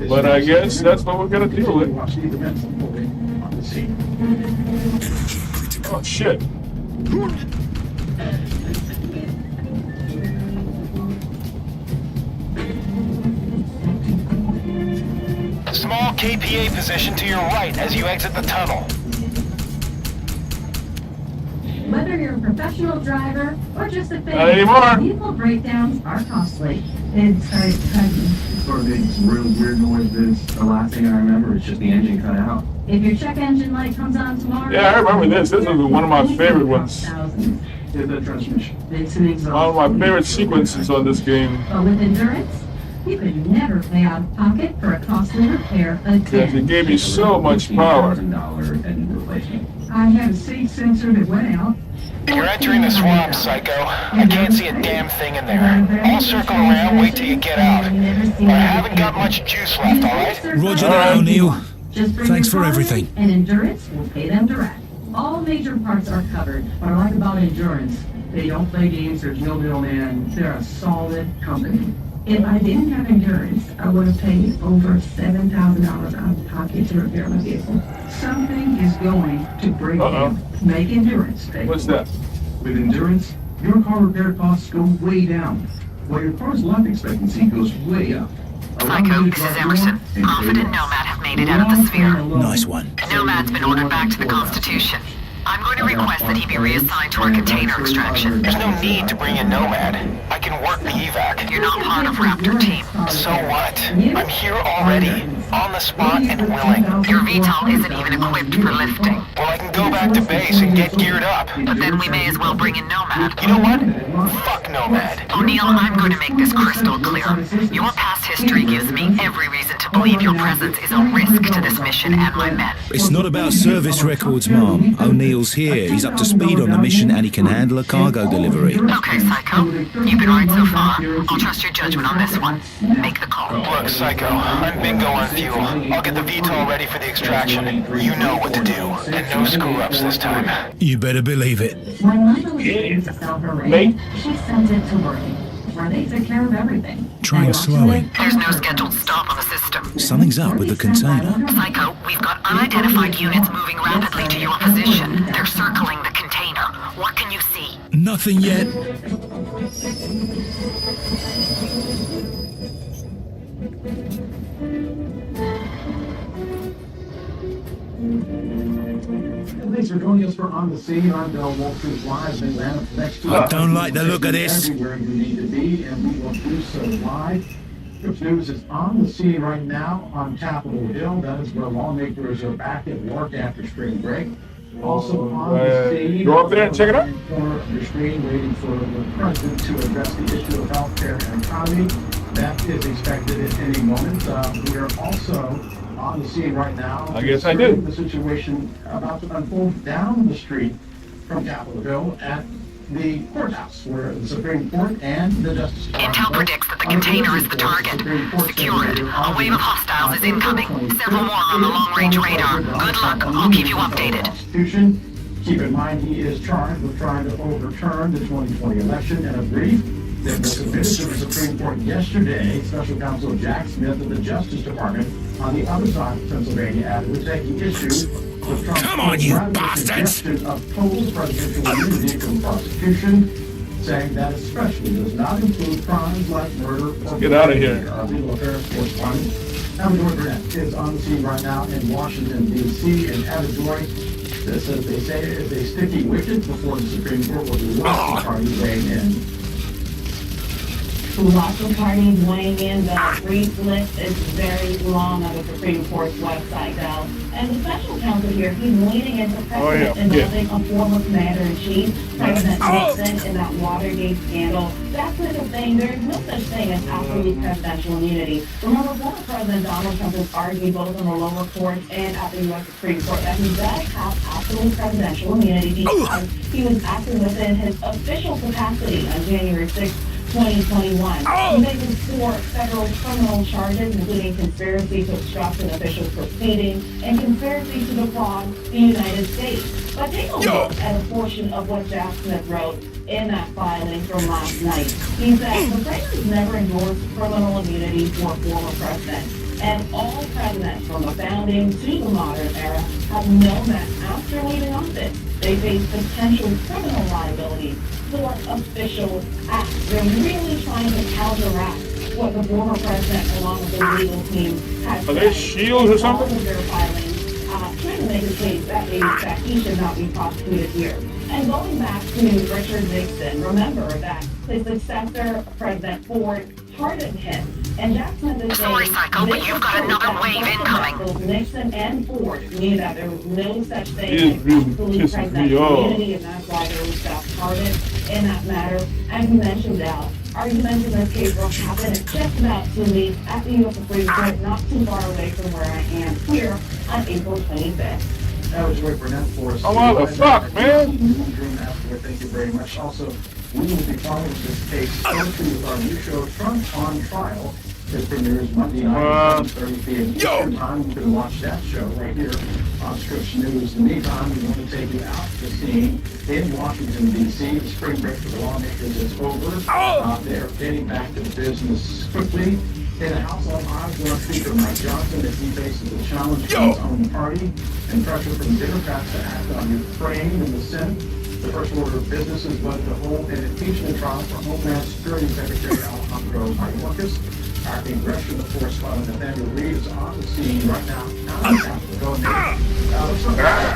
But I guess that's what we're gonna deal with. Watch these events unfolding on the scene. Oh shit. Small KPA position to your right as you exit the tunnel. Whether you're a professional driver or just a fan, Not anymore. vehicle breakdowns are costly. It started cutting. Sort of makes real weird noises. The last thing I remember is just the engine cut out. If your check engine light comes on tomorrow... Yeah, I remember this. This is one of my favorite ones. Is the transmission. It's an exhaust. One of my favorite sequences on this game. But with endurance, You could never pay out of pocket for a costly repair again. Because it gave me so much power. I had a safe sensor that went out. You're entering the swamp, Psycho. I can't see a damn thing in there. I'll circle around, wait till you get out. But I haven't got much juice left, alright? Roger that, O'Neill. Just bring Thanks your for card everything. And Endurance will pay them direct. All major parts are covered. What I like about Endurance, they don't play games, there's no middleman. They're a solid company. If I didn't have Endurance, I would have paid over $7,000 out of pocket to repair my vehicle. Something is going to break down. Make Endurance pay. What's that? With Endurance, your car repair costs go way down, while your car's life expectancy goes way up. Psycho, this is Emerson. Prophet and Nomad have made it out of the sphere. Nice one. Nomad's been ordered back to the Constitution. I'm going to request that he be reassigned to our container extraction. There's no need to bring in Nomad. I can work the evac. You're not part of Raptor Team. So what? I'm here already. On the spot and willing. Your VTOL isn't even equipped for lifting. Well, I can go back to base and get geared up. But then we may as well bring in Nomad. You know what? Fuck Nomad. O'Neill, I'm going to make this crystal clear. Your past history gives me every reason to believe your presence is a risk to this mission and my men. It's not about service records, Mom. O'Neill's here. He's up to speed on the mission and he can handle a cargo delivery. Okay, Psycho. You've been right so far. I'll trust your judgment on this one. Make the call. Look, Psycho, I'm bingo on fuel. I'll get the VTOL ready for the extraction. You know what to do. And no screw-ups this time. You better believe it. When Michael was able to sell her rig, she sent it to Working, where they took care of everything. Trying slowing. There's no scheduled stop on the system. Something's up with the container. Psycho, we've got unidentified units moving rapidly to your position. They're circling the container. What can you see? Nothing yet. Thanks for joining us for On the Scene. I'm Del Walters live in Atlanta for the next 2 I hours. don't like the look of this. Everywhere you need to be, and we will do so live. Scripps News is on the scene right now on Capitol Hill. That is where lawmakers are back at work after spring break. Also on the scene. Go up there and check it out. Corner of your screen, waiting for the president to address the issue of healthcare and economy. That is expected at any moment. We are also on the scene right now. I guess I do. The situation about to unfold down the street from Capitol Hill at the courthouse, where the Supreme Court and the Justice Department. Intel predicts that the container is the target. Secure it. A wave of hostiles is incoming. Several more on the long-range radar. Good luck. I'll keep you updated. Constitution. Keep in mind he is charged with trying to overturn the 2020 election. In a brief that was submitted to the Supreme Court yesterday, Special Counsel Jack Smith of the Justice Department on the other side of Pennsylvania Avenue was taking issue with Trump's Come on, you bastards! suggestion of total presidential immunity from prosecution, saying that especially does not include crimes like murder or Get out of here. Legal affairs correspondent Amador Burnett is on the scene right now in Washington, D.C. and Amador, this, as they say, is a sticky wicket before the Supreme Court will be watching party weighing in. Lots of parties weighing in. The brief list is very long on the Supreme Court's website, though. And the special counsel here, he's leaning into precedent involving a former commander-in-chief, President Nixon, in that Watergate scandal. That's the thing. There's no such thing as absolute presidential immunity. Remember, former President Donald Trump has argued both in the lower courts and at the U.S. Supreme Court that he does have absolute presidential immunity because he was acting within his official capacity on January 6th. 2021. He faces 4 federal criminal charges, including conspiracy to obstruct an official proceeding and conspiracy to defraud the United States. But take a look at a portion of what Jack Smith wrote in that filing from last night. He said, the framers never endorsed criminal immunity for a former president. And all presidents from the founding to the modern era have known that after leaving office, they face potential criminal liability for official acts. They're really trying to counteract what the former president, along with the legal team, has Are they shields or something? All of their filings, trying to make a case that he should not be prosecuted here. And going back to Richard Nixon, remember that his successor, President Ford, pardoned him. And Jack Smith is Sorry, Psycho, but you've got another wave incoming. Both Nixon and Ford knew that there was no such thing as absolute presidential immunity, and that's why there was self-pardon in that matter. As you mentioned, Al, Arguments in this case will happen in just about 2 weeks at the U.S. Supreme Court, not too far away from where I am here on April 25th. That was Rick Burnett for us. Oh, what the fuck, man? Thank you very much. Also, we will be following this case closely with our new show, Trump on Trial. It premieres Monday night at 7:30 p.m. Eastern Time. You can watch that show right here on Scripps News. In the meantime, we want to take you out to the scene in Washington, D.C. The spring break for the lawmakers is over. They're getting back to business quickly. In a House on Iowa, Speaker Mike Johnson, as he faces a challenge from his own party and pressure from Democrats to act on Ukraine in the Senate. The first order of business is whether to hold an impeachment trial for Homeland Security Secretary Alejandro Mayorkas. Our congressional correspondent Nathaniel Reed is on the scene right now.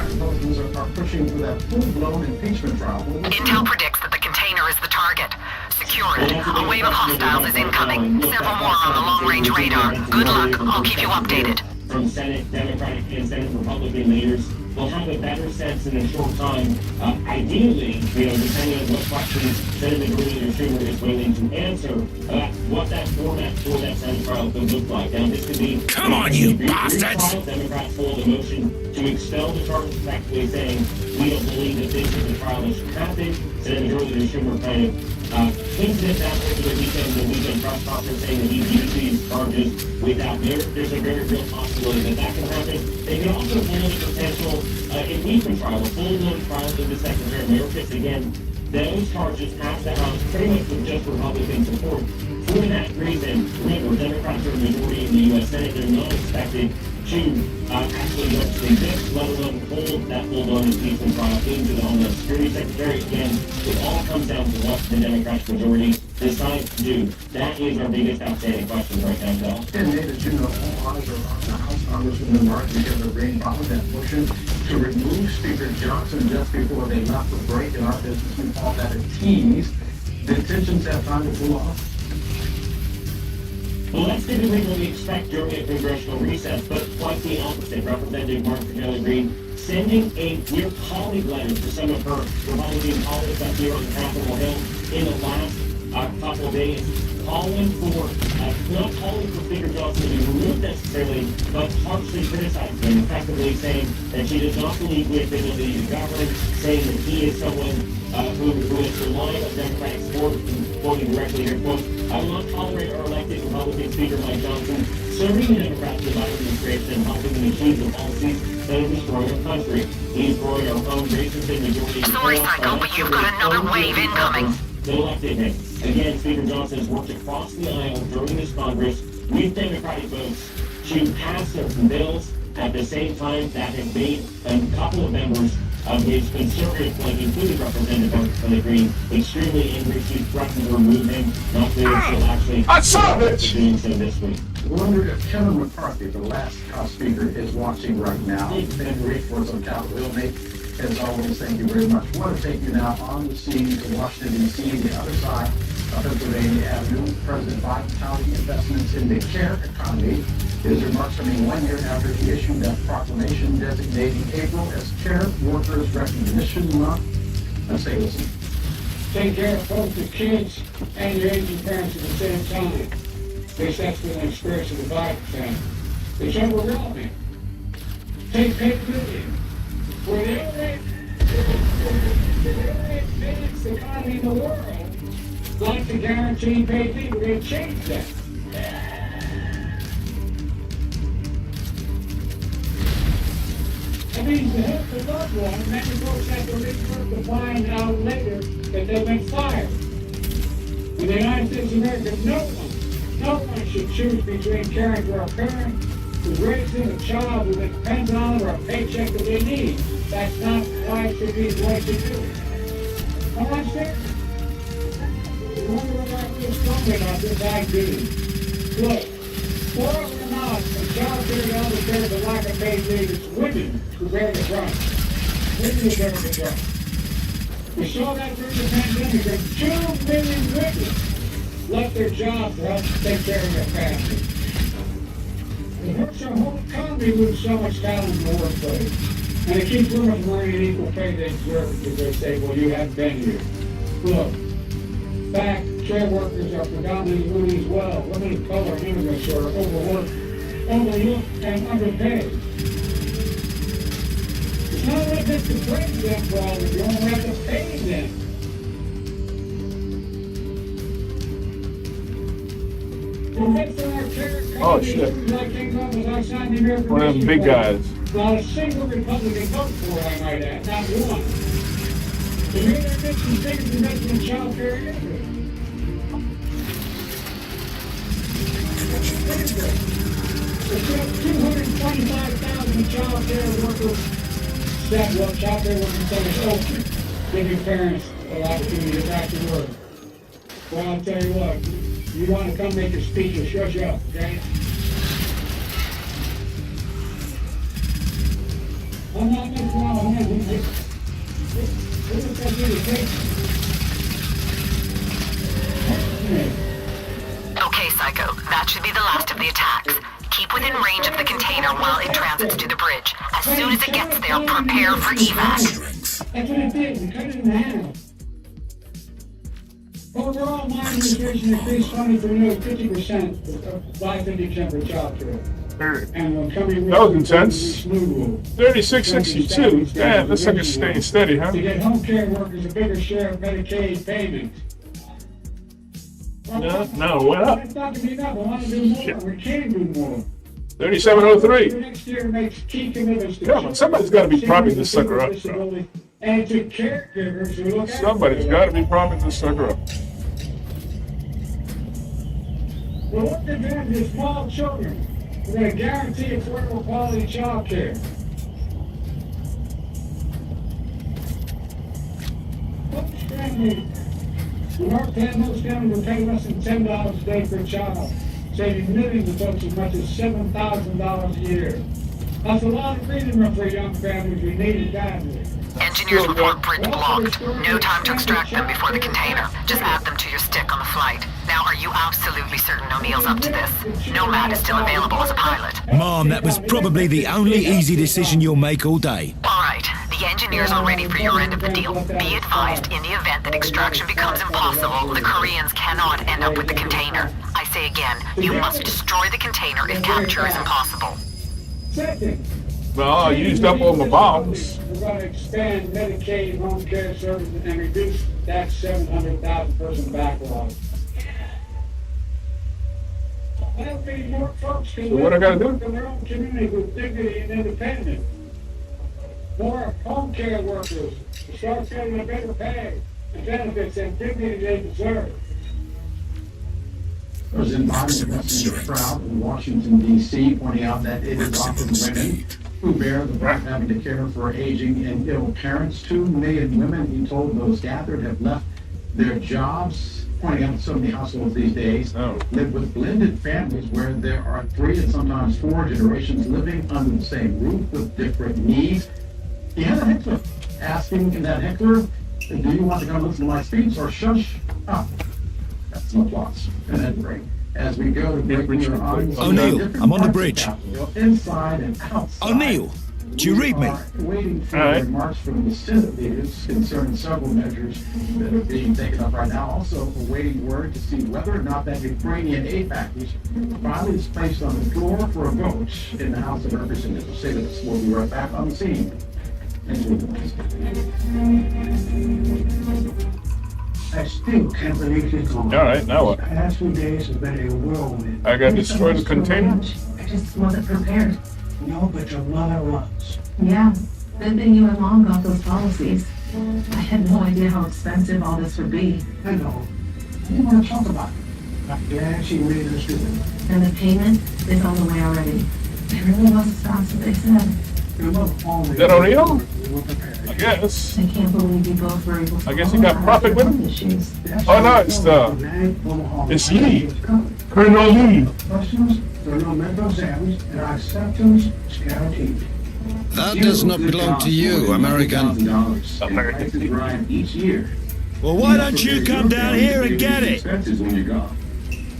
Republicans are pushing for that full-blown impeachment trial. Intel predicts that the container is the target. Secure it. A wave of hostiles is incoming. Several more on the long-range radar. Good luck. I'll keep you updated. From Senate Democratic and Senate Republican leaders, we'll have a better sense in a short time. Ideally, depending on what questions Senate Majority Leader Schumer is willing to answer, what that format for that Senate trial could look like. Now, this could be... Come on, you bastards! Democrats hold a motion to expel the charges, effectively saying, we don't believe that this is a trial that should happen. Senate Majority Leader Schumer kind of hinted at that over the weekend press conference saying that he views these charges without merit. There's a very real possibility that that can happen. They can also hold a potential impeachment trial, a full-blown trial of the Secretary of Mayorkas. Again, those charges pass the House pretty much with just Republican support. For that reason, remember, Democrats are a majority in the U.S. Senate. They're not expected to actually legislate this, let alone hold that full-blown impeachment trial into the Homeland Security Secretary. Again, it all comes down to what the Democratic majority decides to do. That is our biggest outstanding question right now, Bill. And as you know, all eyes are on the House Congresswoman Martin Taylor Greene followed that motion to remove Speaker Johnson just before they left the break. In our business, we call that a tease. The intentions have time to cool off. Well, that's typically what we expect during a congressional recess, but quite the opposite. Representative Martin Taylor Greene sending a dear colleague letter to some of her Republican colleagues up here on Capitol Hill in the last couple of days, calling for, not calling for Speaker Johnson to be removed necessarily, but harshly criticizing him, effectively saying that she does not believe we have been able to govern, saying that he is someone who is relying on Democratic support, and quoting directly here, quote, I will not tolerate our elected Republican Speaker Mike Johnson serving the Democrats in my administration and helping them achieve the policies that have destroyed our country. He is growing our own racist and majority... Sorry, Psycho, but you've got another wave incoming. Electedness. Again, Speaker Johnson has worked across the aisle during this Congress with Democratic votes to pass certain bills at the same time that have made a couple of members of his conservative flank, including Representative Martin Green, extremely angry. She threatened to remove him. Not clear if she'll actually... I saw it! ...doing so this week. I wonder if Kevin McCarthy, the last House Speaker, is watching right now. Ben Reed for some Capitol Hill, Nate. As always, thank you very much. I want to take you now on the scene to Washington, D.C., the other side of Pennsylvania Avenue. President Biden touting investments in the care economy. His remarks coming 1 year after he issued that proclamation designating April as Care Workers Recognition Month. Let's take a listen. Take care of both the kids and your aging parents at the same time. At least that's been the experience of the Biden family. It's overwhelming. Take paid leave. We're the only advanced economy in the world. Like to guarantee paid leave. We're going to change that. That means to help the loved one, many folks have to report to find out later that they've been fired. In the United States of America, no one should choose between caring for a parent who's raising a child who depends on or a paycheck that they need. That's not why it should be the way to do it. How much there? You wonder what I feel strongly about this idea. Look, for it or not, the child care elders care of the lack of paid leave, it's women who bear the brunt. Women who bear the brunt. We saw that during the pandemic, that 2 million women left their jobs to help take care of their family. It hurts our whole economy with so much talent in the workplace. And it keeps women from earning equal pay they deserve because they say, well, you haven't been here. Look, back care workers are predominantly women as well. Women of color and immigrants are overworked, overlooked, and underpaid. It's not like this to praise them for all of you, only have to pay them. Oh shit. One of them big guys. Not a single Republican vote for it, I might add, not one. The mayor mentioned things investment in child care and There's 225,000 child care workers, child care workers centers open. Give your parents an opportunity to get back to work. Well, I'll tell you what, you want to come make a speech, or shut you up, okay? I'm not making all of him. Okay, Psycho, that should be the last of the attacks. Keep within range of the container while it transits to the bridge. As soon as it gets there, prepare for evac. That's what it did. We cut it in half. Overall, my administration increased funding for nearly 50%, by 50% for child care. That was intense. 36.62. Damn, this thing is staying steady, huh? To get home care workers a bigger share of Medicaid payments. No, what up? It's not going to be enough. I want to do more. Shit. We can do more. 37.03. Next year makes key commitments to Come on, somebody's got to be propping this sucker up, bro. And to caregivers who look Somebody's got to be propping this sucker up. Well, what they're doing to small children, we're going to guarantee affordable quality child care. Most families, most families will pay less than $10 a day per child, saving millions of folks as much as $7,000 a year. That's a lot of freedom room for young families we need it badly. Engineers report bridge blocked. No time to extract them before the container. Just add them to your stick on the flight. Now, are you absolutely certain O'Neill's up to this? Nomad is still available as a pilot. Mom, that was probably the only easy decision you'll make all day. All right, the engineers are ready for your end of the deal. Be advised, in the event that extraction becomes impossible, the Koreans cannot end up with the container. I say again, you must destroy the container if capture is impossible. Second, Well, I used up all my bombs. we're going to expand Medicaid home care services and reduce that 700,000 person backlog. That'll be more folks can So what I gotta do? work in their own community with dignity and independence. More home care workers to start getting a better pay and benefits and dignity they deserve. President Biden is proud in Washington, D.C., pointing out that it is often women who bear the brunt of having to care for aging and ill parents. 2 million women, he told those gathered, have left their jobs, pointing out so many households these days live with blended families where there are 3 and sometimes 4 generations living under the same roof with different needs. He had a heckler asking that heckler, do you want to come listen to my speech or shush up? That's some applause. And then break. As we go to break, we are on O'Neill, I'm on the bridge. Inside and outside. O'Neill, do you read me? Waiting for remarks from the Senate leaders concerning several measures that are being taken up right now. Also, awaiting word to see whether or not that Ukrainian aid package finally is placed on the floor for a vote in the House of Representatives. We'll be right back on the scene. I still can't believe it's gone. All right, now what? The past few days have been a whirlwind. I got to destroy the container? I just wasn't prepared. No, but your mother was. Yeah, good thing you and Mom got those policies. I had no idea how expensive all this would be. I know. I didn't want to talk about it. I'm glad she made us do it. And the payment is on the way already. It really was as fast as they said. Your mother always. Is that O'Neill? We were prepared. I guess. I can't believe you both were able to. I guess he got profit with him? Oh no, it's Lee. Colonel Lee. Questions, there are no mental exams, and our acceptance is guaranteed. That does not belong to you, American. American. Each year. Well, why don't you come down here and get it? Expenses when you go.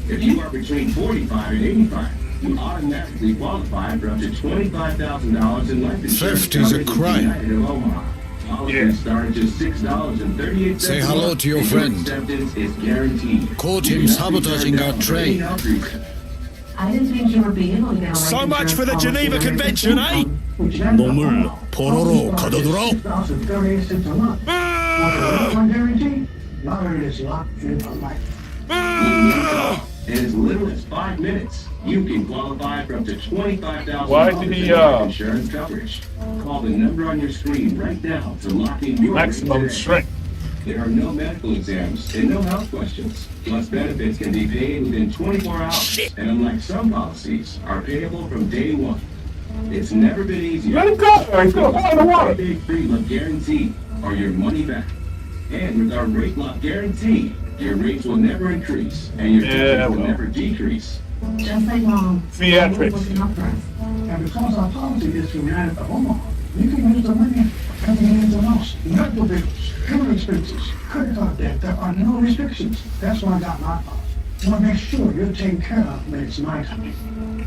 If you are between 45 and 85, you automatically qualify for up to $25,000 in life insurance. Theft is a crime. United of Omaha. Policies start at just $6.38. Say hello to your friend. Acceptance is guaranteed. Caught him sabotaging our train. I didn't think you would be able to get a So much for the Geneva Convention, eh? 놈을 포로로 가둬두라. $6.38 a month. One guarantee. Lottery is locked in for life. In as little as 5 minutes, you can qualify for up to $25,000 Why did he, in life insurance coverage. Call the number on your screen right now to lock in your maximum rate today. strength. There are no medical exams and no health questions. Plus, benefits can be paid within 24 hours. And unlike some policies, are payable from day one. It's never been easier. Let him go. He's going to fall in the water. Day free look guarantee or your money back. And with our rate lock guarantee, your rates will never increase and your tickets will never decrease. Just like Mom. Theatrics. Looking up for us. And because our policy is from United to Omaha, you can use the money coming in the loss, medical bills, fuel expenses, credit card debt. There are no restrictions. That's why I got my policy. I want to make sure you're taken care of when it's my time.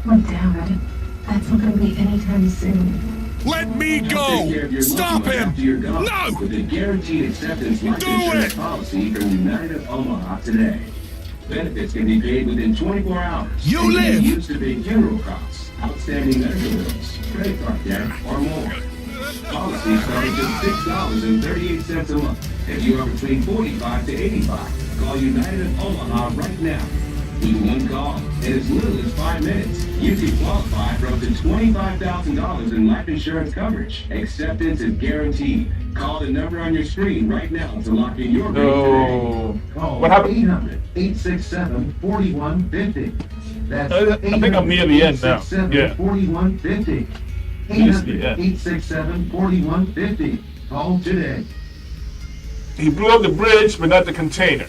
Oh, damn it. That's not going to be anytime soon. Let me go! Stop him! No! With a guaranteed acceptance life insurance policy from United of Omaha today. Benefits can be paid within 24 hours. You and live! Can be used to pay funeral costs, outstanding medical bills, credit card debt, or more. Policies start at just $6.38 a month. If you are between 45 to 85, call United of Omaha right now. With one call, in as little as 5 minutes, you can qualify for up to $25,000 in life insurance coverage. Acceptance is guaranteed. Call the number on your screen right now to lock in your rate today. Call What happened? 800-867-4150. That's I think I'm near the end now. Yeah. 4150. Here's the end. 867-4150. Call today. He blew up the bridge, but not the container.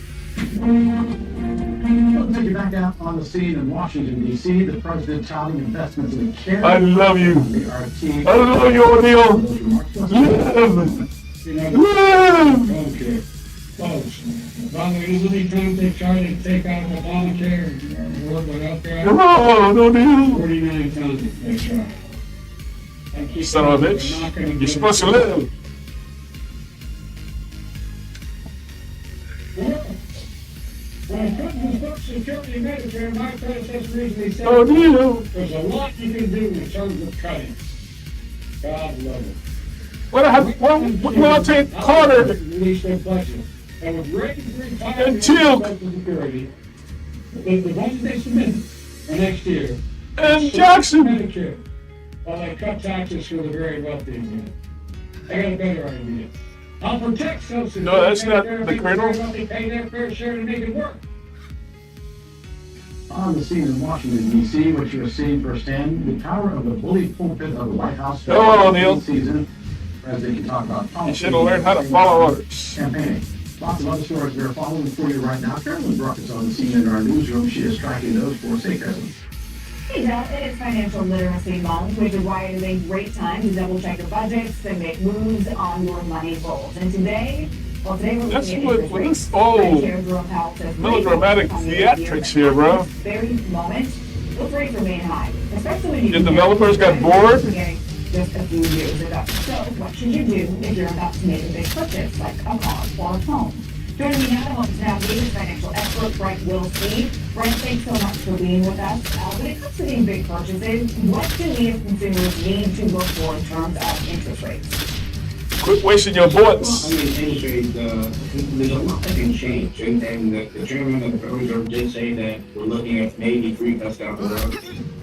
We'll take you back out on the scene in Washington, D.C. The president touting investments in care. I love you. The RT. I love you, O'Neill. Live. Okay. Folks, about the many times they tried to take out Obamacare and work without that. Come on, O'Neill. 49 times they tried. Son of a bitch. You're supposed to live. When I put in Social Security and Medicare, my predecessor recently said, O'Neill. there's a lot you can do in terms of cutting. God love it. Well, I'll take Carter Release their budget. And with Reagan retired until Social Security, the budget they submitted for next year, and Jackson. Medicare, while they cut taxes for the very wealthy again. I got a better idea. I'll protect Social Security. No, that's not the Colonel. They pay their fair share to make it work. On the scene in Washington, D.C., what you're seeing firsthand, the power of the bully pulpit of the White House. Hello, O'Neill. Season, President can talk about policy. You should have learned how to follow orders. Campaigning. Lots of other stories we're following for you right now. Carolyn Brook is on the scene in our newsroom. She is tracking those for us. Hey, Carolyn. Hey, Del, it's Financial Literacy Month, which is why it is a great time to double check your budgets and make moves on your money goals. And today we're looking at interest rates. Melodramatic theatrics here, bro. Very moment, those rates remain high, especially when you The developers got bored. just a few years ago. So what should you do if you're about to make a big purchase, like a car or a home? Joining me now to help us navigate is financial expert Brent Wilsey. Brent, thanks so much for being with us. When it comes to these big purchases, what do we as consumers need to look for in terms of interest rates? Quit wasting your bullets. Well, I mean, interest rates, there's a lot that can change. And the chairman of the Federal Reserve did say that we're looking at maybe 3 cuts down the road.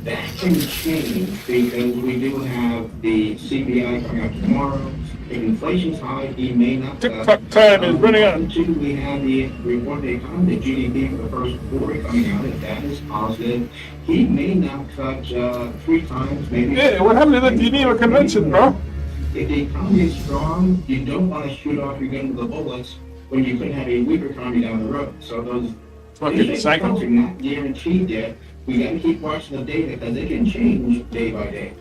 That can change because we do have the CPI coming out tomorrow. If inflation's high, he may not cut. TikTok time is running out. 2, we have the report of the economy, the GDP for the first quarter coming out. If that is positive, he may not cut 3 times, maybe. Yeah, what happened to the Geneva Convention, bro? If the economy is strong, you don't want to shoot off your gun with the bullets when you could have a weaker economy down the road. So those fucking cycle are not guaranteed yet. We got to keep watching the data because they can change day by day.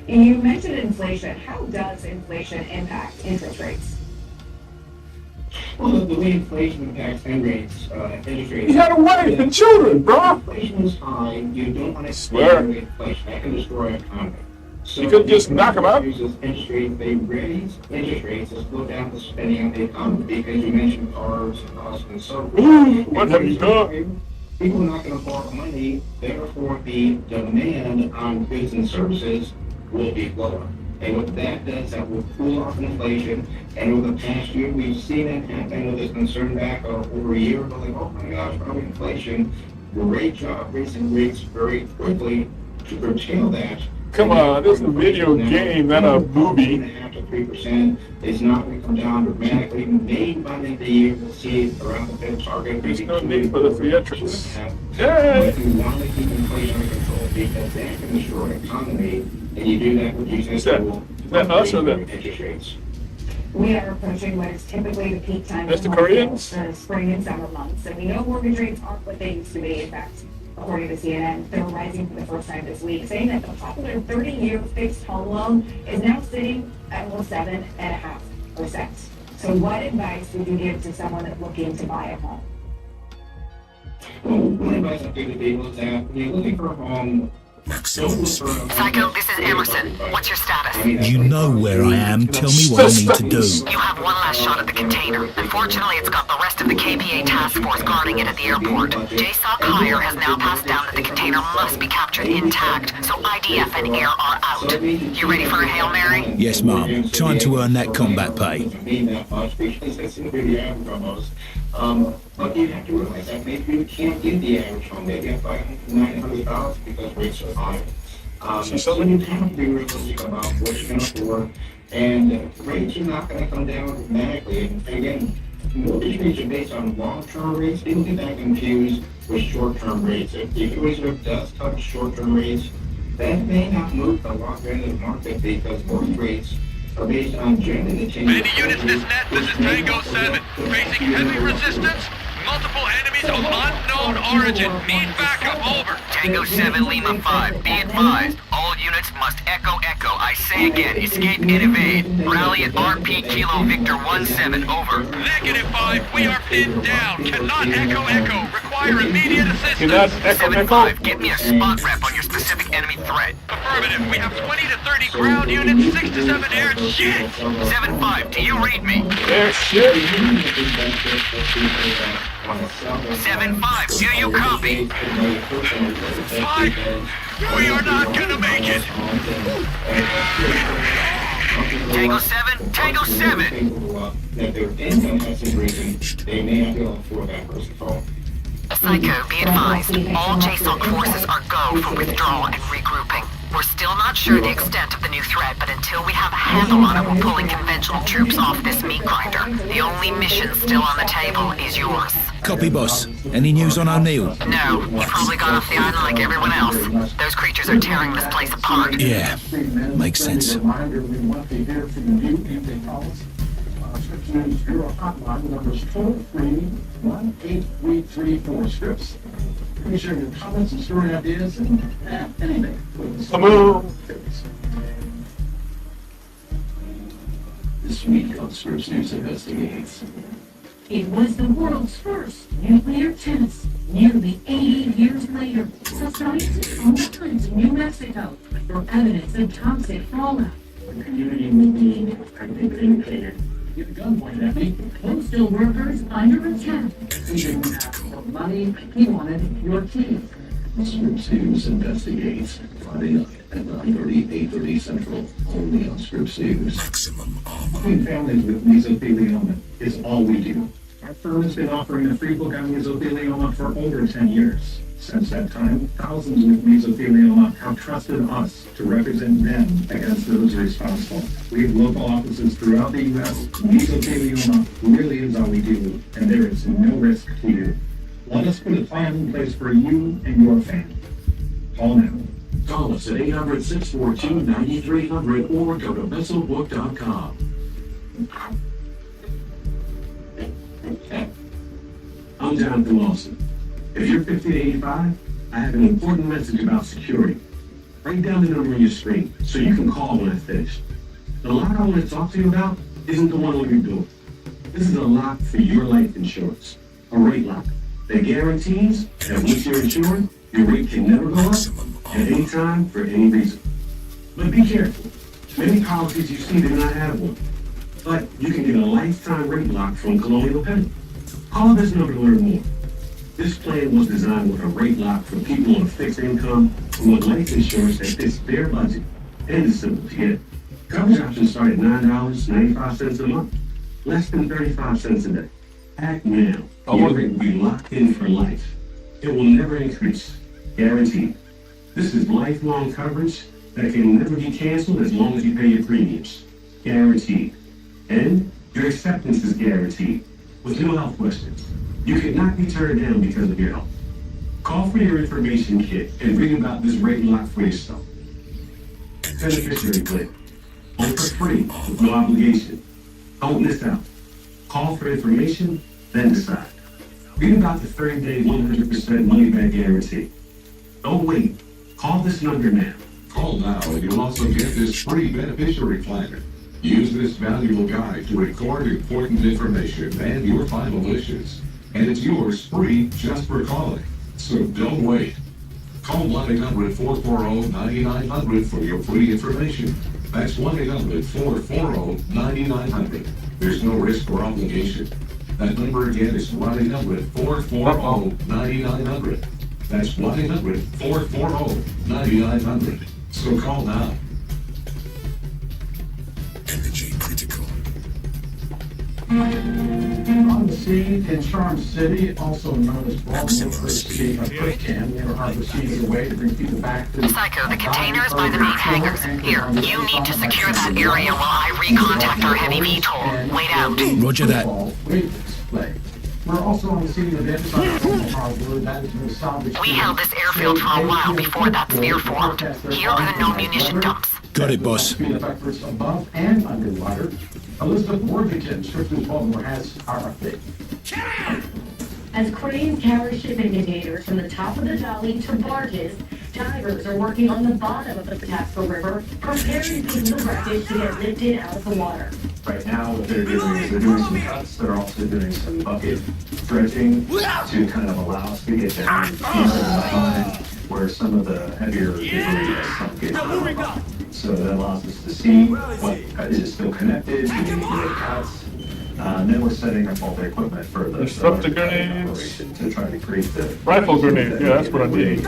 You mentioned inflation. How does inflation impact interest rates? Well, the way inflation impacts interest rates. He had a wife and children, bro. Inflation is high. You don't want to swear inflation. That can destroy an economy. You could just knock them out. Interest rates, they raise interest rates to slow down the spending of the economy because you mentioned cars and costs and so forth. Ooh, what have you done? People are not going to borrow money, therefore the demand on goods and services will be lower. And what that does, that will cool off inflation. And over the past year, we've seen it happen with this concern back over a year ago, like, oh my gosh, probably inflation. Great job raising rates very quickly to curtail that. Come on, this is a video game, not a movie. 2.5 to 3% is not going to come down dramatically. Maybe by the end of the year, we'll see around the Fed target. There's no need for the theatrics. But if you want to keep inflation under control, because that can destroy the economy, and you do that with using Is that us or them? interest rates. We are approaching what is typically the peak time That's the Koreans? the spring and summer months, and we know mortgage rates aren't what they used to be. In fact, according to CNN, they're rising for the first time this week, saying that the popular 30-year fixed home loan is now sitting at almost 7.5%. So what advice would you give to someone that's looking to buy a home? Well, one advice I give to people is that when you're looking for a home, Psycho, this is Emerson. What's your status? You know where I am. Tell me what I need to do. You have one last shot at the container. Unfortunately, it's got the rest of the KPA task force guarding it at the airport. JSOC Hire has now passed down that the container must be captured intact, so IDF and air are out. You ready for a Hail Mary? Yes, Mom. Time to earn that combat pay. But you have to realize that maybe you can't get the average home, maybe at $900,000 because rates are high. So you have to be realistic about what you can afford, and rates are not going to come down dramatically. And again, mortgage rates are based on long-term rates. People get that confused with short-term rates. If the reserve does touch short-term rates, that may not move the longer end of the market because mortgage rates are based on generally the change. Many units this net, this is Tango 7. Facing heavy resistance, multiple enemies of unknown origin. Need backup, over. Tango 7, Lima 5. Be advised, all units must echo. I say again, escape and evade. Rally at RP Kilo Victor 17, over. -5, we are pinned down. Cannot echo. Require immediate assistance. 7-5, get me a spot rep on your specific enemy threat. Affirmative, we have 20 to 30 ground units, 6 to 7 air shit. 7-5, do you read me? Air shit. 7-5, do you copy? 5, we are not gonna make it. Tango 7, Tango 7. That their income has increasing, they may not be able to afford that first of all. Psycho, be advised, all JSOC forces are go for withdrawal and regrouping. We're still not sure the extent of the new threat, but until we have a handle on it, we're pulling conventional troops off this meat grinder. The only mission still on the table is yours. Copy, boss. Any news on O'Neill? No, he probably got off the island like everyone else. Those creatures are tearing this place apart. Yeah, makes sense. Reminder, we want to hear from you. You can call us. Scripps News Bureau hotline numbers toll-free 1-8334 Scripps. Please share your comments and story ideas and anything. Come on. This week on Scripps News Investigates. It was the world's first nuclear test. Nearly 80 years later, scientists went to New Mexico for evidence of toxic fallout. The community will be activated. Get a gun pointed at me. Postal workers under attack. He didn't ask for money. He wanted your keys. Scripps News Investigates. Friday night at 9:30, 8:30 Central. Only on Scripps News. Helping families with mesothelioma is all we do. Our firm has been offering a free book on mesothelioma for over 10 years. Since that time, thousands with mesothelioma have trusted us to represent them against those responsible. We have local offices throughout the U.S. Mesothelioma really is all we do, and there is no risk to you. Let us put a plan in place for you and your family. Call now. Call us at 800-642-9300 or go to messelbook.com. I'm Jonathan Lawson. If you're 50 to 85, I have an important message about security. Write down the number on your screen so you can call when I finish. The lock I want to talk to you about isn't the one on your door. This is a lock for your life insurance. A rate lock that guarantees that once you're insured, your rate can never go up at any time for any reason. But be careful. Many policies you see, they're not addable. But you can get a lifetime rate lock from Colonial Penn. Call this number to learn more. This plan was designed with a rate lock for people on a fixed income who want life insurance that fits their budget and is simple to get. Coverage options start at $9.95 a month, less than 35 cents a day. Act now. Your rate will be locked in for life. It will never increase. Guaranteed. This is lifelong coverage that can never be canceled as long as you pay your premiums. Guaranteed. And your acceptance is guaranteed. With no health questions. You cannot be turned down because of your health. Call for your information kit and read about this rate lock for yourself. Beneficiary plan. All for free, with no obligation. Don't miss out. Call for information, then decide. Read about the 30-day 100% money-back guarantee. Don't wait. Call this number now. Call now and you'll also get this free beneficiary planner. Use this valuable guide to record important information and your final wishes. And it's yours free just for calling. So don't wait. Call 1-800-440-9900 for your free information. That's 1-800-440-9900. There's no risk or obligation. That number again is 1-800-440-9900. That's 1-800-440-9900. So call now. Energy critical. On the scene in Charm City, also known as Baltimore, Christian, near Harbor City, is a way to bring people back to Psycho, the container is by the main hangars. Here, you need to secure that area while I recontact our heavy VTOL. Wait out. Roger that. We're also on the scene of the harbor. That is where salvage. We held this airfield for a while before that sphere formed. Here are the no munition dumps. Got it, boss. Efforts above and underwater. Elizabeth Worthington, strictly Baltimore, has our update. As cranes carry shipping containers from the top of the dolly to barges, divers are working on the bottom of the Patapsco River, preparing pieces of wreckage to get lifted out of the water. Right now, what they're doing is they're doing some cuts. They're also doing some bucket dredging to kind of allow us to get down into the line where some of the heavier debris has sunk into the line. So that allows us to see what is still connected, we need to cuts. And then we're setting up all the equipment for the Disruptor grenades. operation to try to create the Rifle grenade, yeah, that's what I need.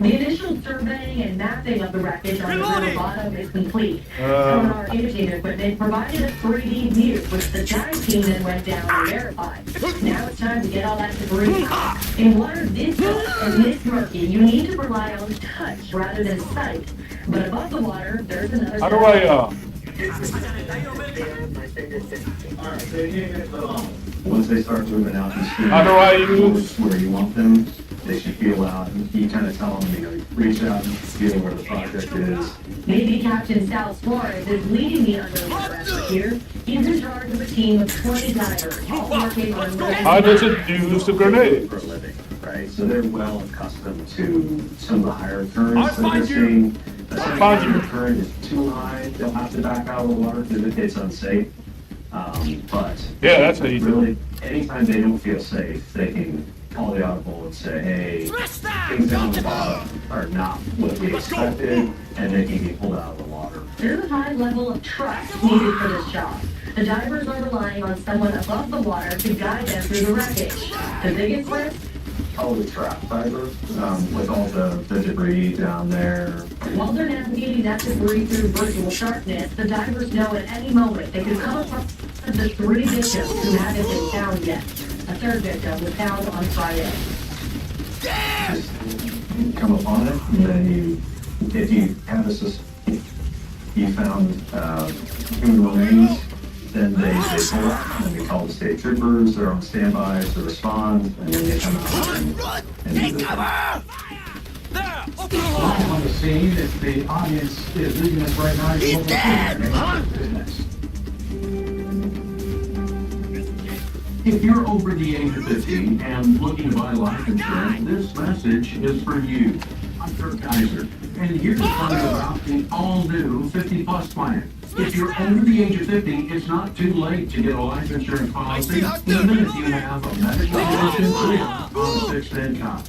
The initial surveying and mapping of the wreckage on the river bottom is complete. Sonar imaging equipment provided a 3D view, which the dive team then went down and verified. Now it's time to get all that debris out. In water this deep and this murky, you need to rely on touch rather than sight. But above the water, there's another. How do I, Once they start moving out, you see how do I use where you want them. They should feel out. You kind of tell them, reach out and feel where the project is. Navy Captain Sal Flores is leading the underwater effort here. He's in charge of a team of 20 divers, all working on. How does it use the grenade? For a living, right? So they're well accustomed to some of the higher currents that they're seeing. If the current is too high, they'll have to back out of the water because it's unsafe. But yeah, that's how you really, anytime they don't feel safe, they can call the audible and say, hey, things down the bottom are not what we expected, and they can be pulled out of the water. There's a high level of trust needed for this job. The divers are relying on someone above the water to guide them through the wreckage. The biggest risk? Oh, the trap diver, with all the debris down there. While they're navigating that debris through virtual darkness, the divers know at any moment they could come across the 3 victims who haven't been found yet. A third victim was found on Friday. Just come upon it, and then if you have a suspicion, you found human remains, then they pull out, and they call the state troopers, they're on standby to respond, and then they come out and do the cover! Live on the scene, if the audience is leaving us right now, he's dead! If you're over the age of 50 and looking to buy life insurance, this message is for you. I'm Kurt Kaiser, and here's a tell you about the all-new 50 Plus plan. If you're over the age of 50, it's not too late to get a life insurance policy, even if you have a medical condition or on a fixed income.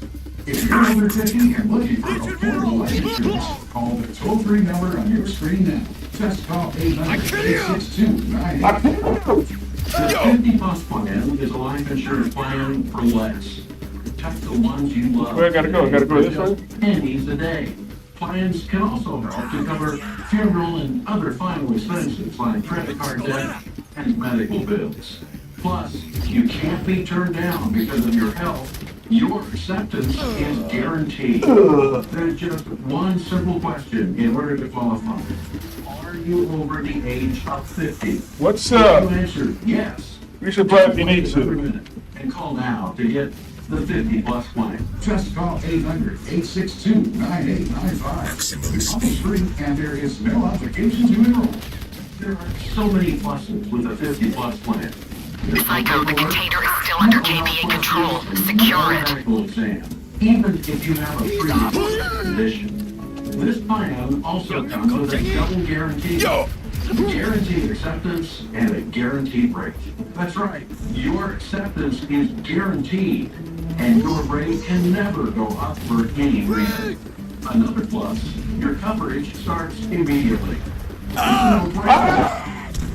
If you're over 50 and looking for affordable life insurance, call the toll-free number on your screen now. Just call 800-862-9855. The 50 Plus plan is a life insurance plan for less. Protect the ones you love. Where I gotta go this way? Pennies a day. Plans can also help to cover funeral and other final expenses like credit card debt and medical bills. Plus, you can't be turned down because of your health. Your acceptance is guaranteed. There's just one simple question in order to qualify. Are you over the age of 50? What's If you answer yes, resupply if you need to. and call now to get the 50 Plus plan. Just call 800-862-9895. It's free and there is no obligation to enroll. There are so many pluses with the 50 Plus plan. Psycho, the container is still under KPA control. Secure it. Exam, even if you have a pre-existing condition. This plan also comes with a double guarantee. Guaranteed acceptance and a guaranteed rate. That's right, your acceptance is guaranteed, and your rate can never go up for any reason. Another plus, your coverage starts immediately.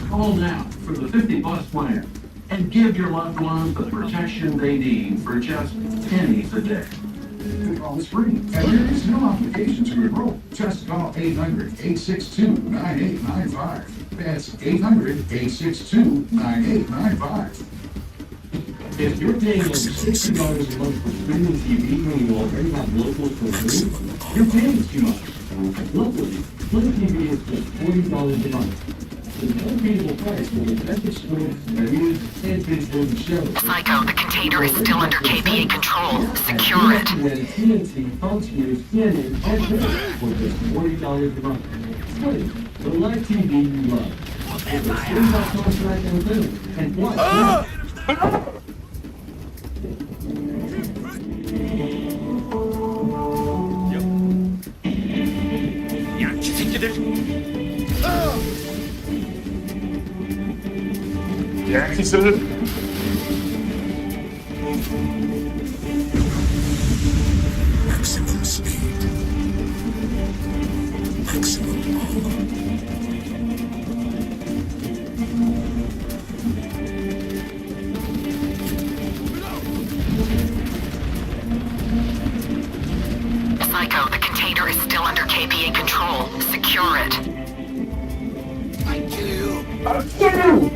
Call now for the 50 Plus plan and give your loved ones the protection they need for just pennies a day. The call is free and there is no obligation to enroll. Just call 800-862-9895. That's 800-862-9895. If you're paying over $60 a month for streaming TV when you already have locals for free, you're paying too much. Locally, Play TV is just $40 a month. The unbeatable price for the best experience, reviews, and binge-worthy shows. Psycho, the container is still under KPA control. Secure it. TNT, Fox News, CNN, and Twitter for just $40 a month. Play the live TV you love. And the $40 contract and film. And watch now. Yeah, he said it. Maximum speed. Maximum power. Psycho, the container is still under KPA control. Secure it. I kill you! I'll kill you!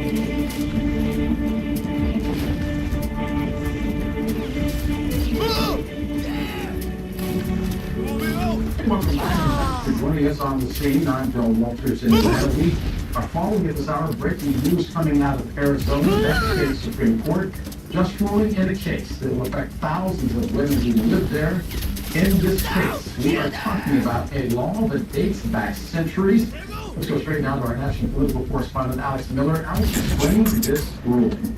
Welcome back. For joining us on the scene, I'm Bill Walters in Atlanta. We are following at this hour breaking news coming out of Arizona. That state Supreme Court just ruling in a case that will affect thousands of women who live there. In this case, we are talking about a law that dates back centuries. Let's go straight now to our national political correspondent, Alex Miller. Alex, explain this ruling.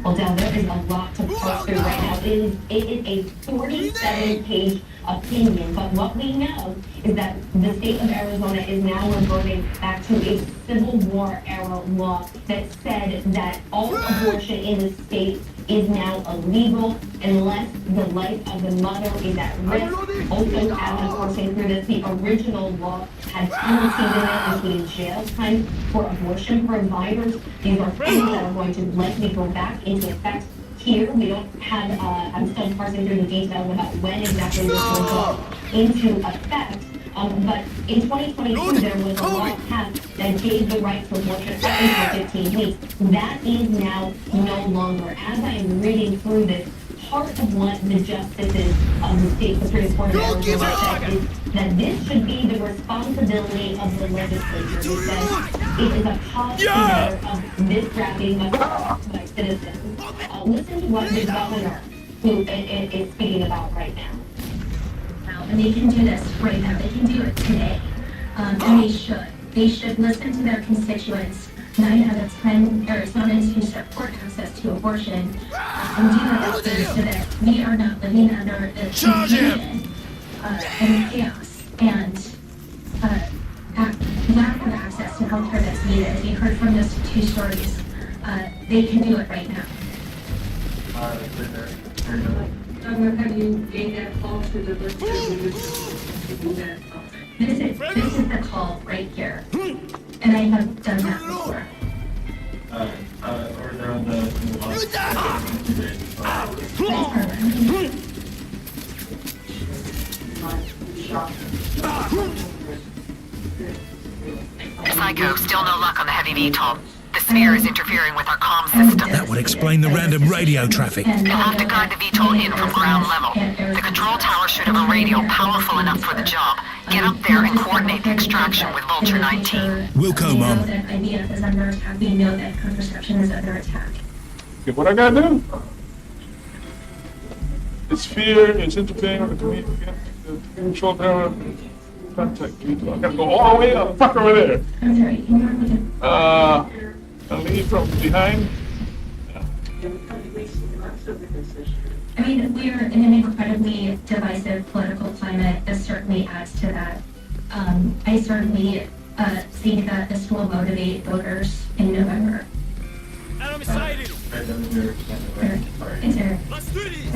Well, Dale, there is a lot to parse through right now. It is a 47-page opinion, but what we know is that the state of Arizona is now reverting back to a Civil War era law that said that all abortion in the state is now illegal unless the life of the mother is at risk. Also, as coursing through this, the original law had penalties in it, including jail time for abortion providers. These are things that are going to likely go back into effect here. We don't have, I'm still parsing through the details about when exactly this will go into effect. But in 2022, there was a law passed that gave the right to abortion up until 15 weeks. That is now no longer. As I am reading through this, part of what the justices of the state Supreme Court of Arizona said is that this should be the responsibility of the legislature. He says it is a policy matter of this drafting must be passed by citizens. Listen to what the governor, who is speaking about right now. And they can do this right now. They can do it today. And they should. They should listen to their constituents. 9 out of 10 Arizonans who support access to abortion and do their best so that we are not living under the confusion and chaos and lack of access to health care that's needed. As you heard from those 2 stories, they can do it right now. Have you gained that call to the This is the call right here. And I have done that before. Psycho, still no luck on the heavy VTOL. The sphere is interfering with our comm system. That would explain the random radio traffic. You'll have to guide the VTOL in from ground level. The control tower should have a radio powerful enough for the job. Get up there and coordinate the extraction with Vulture 19. Wilco, Mom. We know that IBF is under attack. We know that contraception is under attack. Okay, what I gotta do? The sphere is interfering with the control tower. Contact VTOL. I gotta go all the way up, fuck over there. I'm sorry, can you repeat it? I'll leave from behind. I mean, we're in an incredibly divisive political climate. This certainly adds to that. I certainly think that this will motivate voters in November. I'm excited. It's Eric. Let's do this.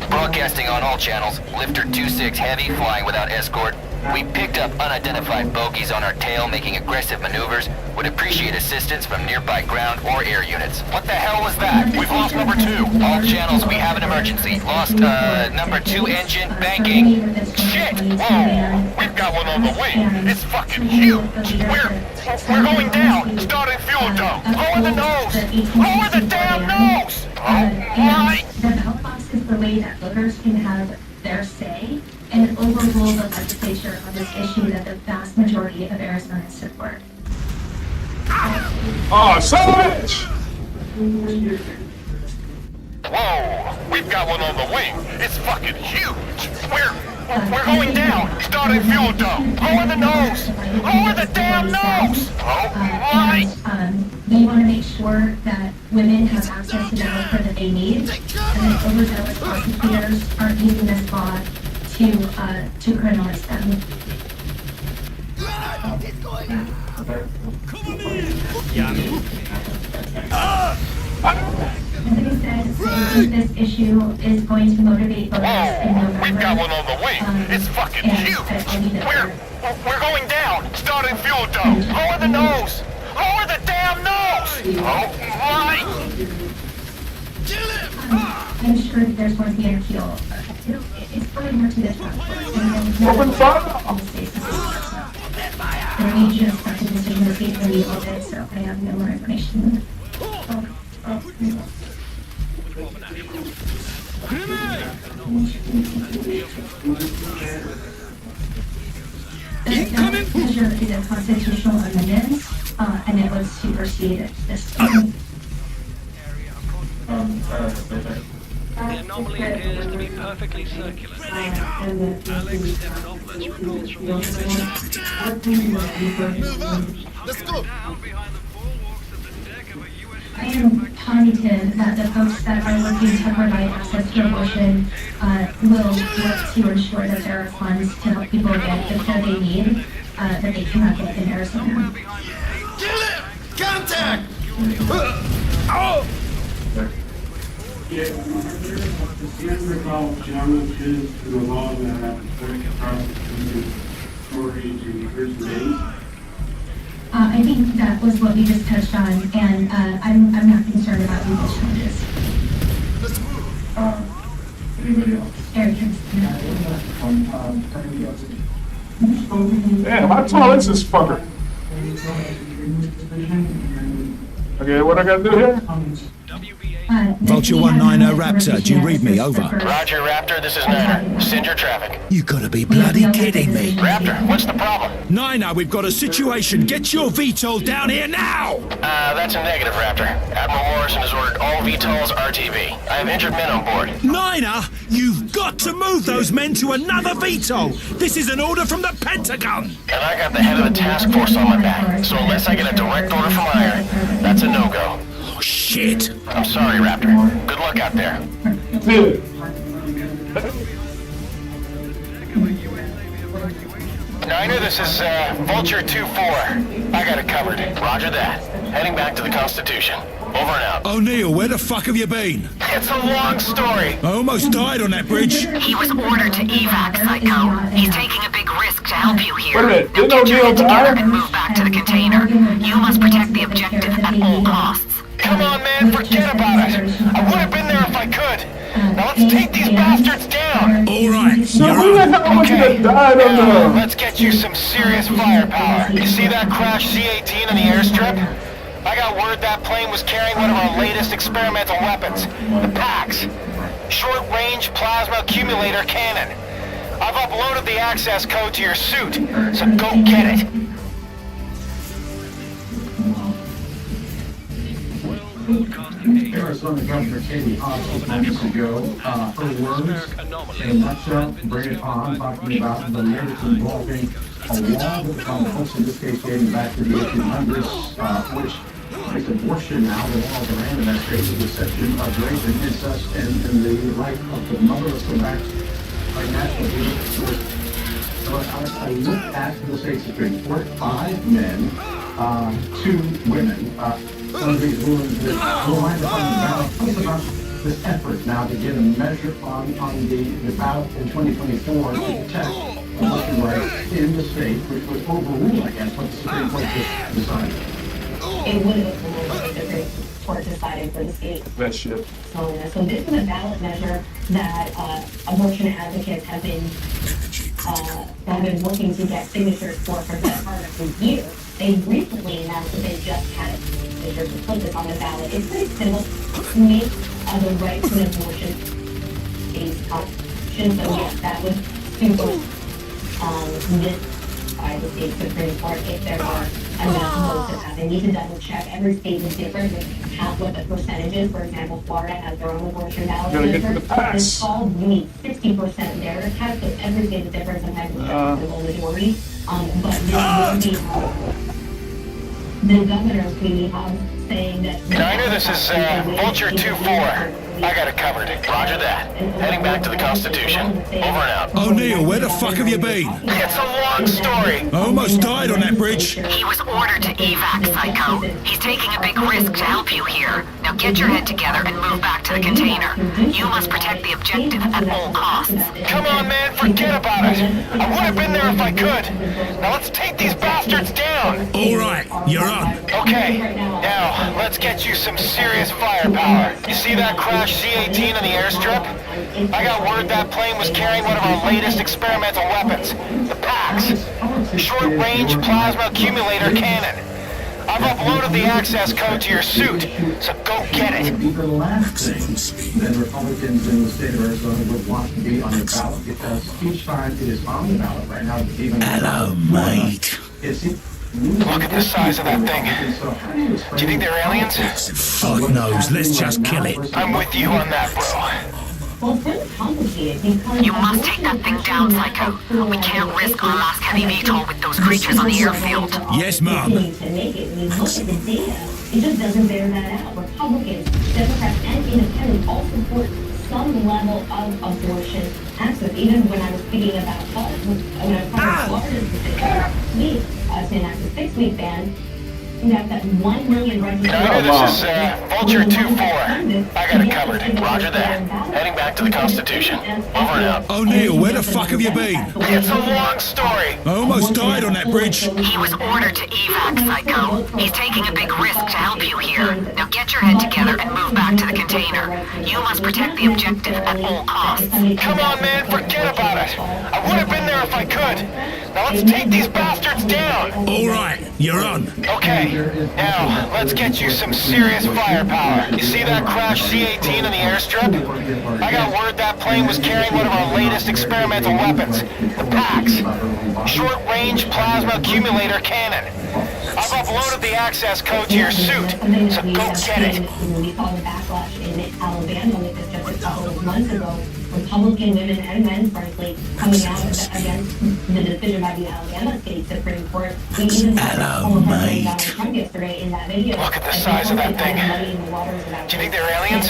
Broadcasting on all channels, Lifter 2-6 Heavy flying without escort. We picked up unidentified bogies on our tail making aggressive maneuvers. Would appreciate assistance from nearby ground or air units. What the hell was that? We've lost number 2. All channels, we have an emergency. Lost, number 2 engine banking. Shit! Whoa! We've got one on the wing. It's fucking huge. We're going down. Starting fuel dump. Lower the nose. Lower the damn nose! Oh my! The ballot box is the way that voters can have their say and overrule the legislature on this issue that the vast majority of Arizonans support. Oh, savage! Whoa! We've got one on the wing. It's fucking huge. We're going down. Starting fuel dump. Lower the nose. Lower the damn nose. Oh my! We want to make sure that women have access to the healthcare that they need, and that overzealous prosecutors aren't using this law to criminalize them. As I said, I think this issue is going to motivate voters in November. We've got one on the wing. It's fucking huge. We're going down. Starting fuel dump. Lower the nose. Lower the damn nose. Oh my! I'm sure that there's going to be an appeal. It's going more to the task force. Open fire! There may just have to decision this week when we open it, so I have no more information. That measure is a constitutional amendment, and it would supersede this. The anomaly appears to be perfectly circular. Alex Stephanopoulos reports from the Let's go! I am positive that the folks that are looking to provide access to abortion will work to ensure that there are funds to help people get the care they need that they cannot get in Arizona. Kill it! Contact! Oh! Yeah, the recall challenges to the law that prosecuted storage in first days. I think that was what we just touched on, and I'm not concerned about legal challenges. Eric, Damn, how tall is this fucker? Okay, what I gotta do here? Vulture 190 Raptor, do you read me? Over. Roger, Raptor, this is Niner. Send your traffic. You gotta be bloody kidding me. Raptor, what's the problem? Niner, we've got a situation. Get your VTOL down here now! That's a negative, Raptor. Admiral Morrison has ordered all VTOLs RTB. I have injured men on board. Niner, you've got to move those men to another VTOL. This is an order from the Pentagon. And I got the head of the task force on my back, so unless I get a direct order from higher, that's a no-go. Oh, shit. I'm sorry, Raptor. Good luck out there. Niner, this is Vulture 2-4. I got it covered. Roger that. Heading back to the Constitution. Over and out. O'Neill, where the fuck have you been? It's a long story. I almost died on that bridge. He was ordered to evac, Psycho. He's taking a big risk to help you here. Wait a minute, Now didn't get your O'Neill head together die? and move back to the container. You must protect the objective at all costs. Come on, man, forget about it. I would have been there if I could. Now let's take these bastards down. All right, So who the hell was it that died on Now, the... let's get you some serious firepower. You see that crash C-18 in the airstrip? I got word that plane was carrying one of our latest experimental weapons, the PAX. Short-range plasma accumulator cannon. I've uploaded the access code to your suit, so go get it. Arizona Governor Katie Hobbs moments ago, her words in a nutshell, bring it on, talking about the latest involving a lot of folks, in this case dating back to the 1800s, which makes abortion now the law of the land, and that's basically the section of rape and incest and the right of the mother. Let's go back right nationally. So I looked at the state Supreme Court, 5 men, 2 women. Some of these rulings that will wind up on the ballot. Tell us about this effort now to get a measure on the ballot in 2024 to protect abortion rights in the state, which would overrule, I guess, what the Supreme Court just decided. It would have overruled what the Supreme Court decided for the state. That shit. So this is a ballot measure that abortion advocates have been looking to get signatures for the better part of the year. They recently announced that they just had signatures to put this on the ballot. It's pretty simple. Make the right to an abortion a constitution. So yes, that would super this by the state Supreme Court if there are enough votes to pass. They need to double check. Every state is different with what the percentage is. For example, Florida has their own abortion ballot measure. It's called, you need 60% there to pass, so every state is different. Sometimes it's a simple majority. But this will be the governor, Katie Hobbs, saying that... Niner, this is Vulture 2-4. I got it covered. Roger that. Heading back to the Constitution. Over and out. O'Neill, where the fuck have you been? It's a long story. I almost died on that bridge. He was ordered to evac, Psycho. He's taking a big risk to help you here. Now get your head together and move back to the container. You must protect the objective at all costs. Come on, man, forget about it. I would have been there if I could. Now let's take these bastards down. All right, you're on. Okay, now let's get you some serious firepower. You see that crash C-18 in the airstrip? I got word that plane was carrying one of our latest experimental weapons, the PAX. Short-range plasma accumulator cannon. I've uploaded the access code to your suit, so go get it. The last thing that Republicans in the state of Arizona would want to be on the ballot, because each time it is on the ballot right now, even hello, mate. Look at the size of that thing. Do you think they're aliens? Fuck knows. Let's just kill it. I'm with you on that, bro. Well, it's really complicated because... You must take that thing down, Psycho. We can't risk our last heavy VTOL with those creatures on the airfield. Yes, Mom. To make it. When you look at the data, it just doesn't bear that out. Republicans, Democrats, and independents all support some level of abortion access. Even when I was speaking about when I was talking about Florida's decision to enact a 6-week ban, you have that 1 million registered... This is Vulture 2-4. I got it covered. Roger that. Heading back to the Constitution. Over and out. O'Neill, where the fuck have you been? It's a long story. I almost died on that bridge. He was ordered to evac, Psycho. He's taking a big risk to help you here. Now get your head together and move back to the container. You must protect the objective at all costs. Come on, man, forget about it. I would have been there if I could. Now let's take these bastards down. All right, you're on. Okay, now let's get you some serious firepower. You see that crash C-18 in the airstrip? I got word that plane was carrying one of our latest experimental weapons, the PAX. Short-range plasma accumulator cannon. I've uploaded the access code to your suit, so go get it. We saw the backlash in Alabama with this just a couple of months ago. Republican women and men, frankly, coming out against the decision by the Alabama State Supreme Court. We even saw Donald Trump yesterday in that video. Look at the size of that thing. Do you think they're aliens?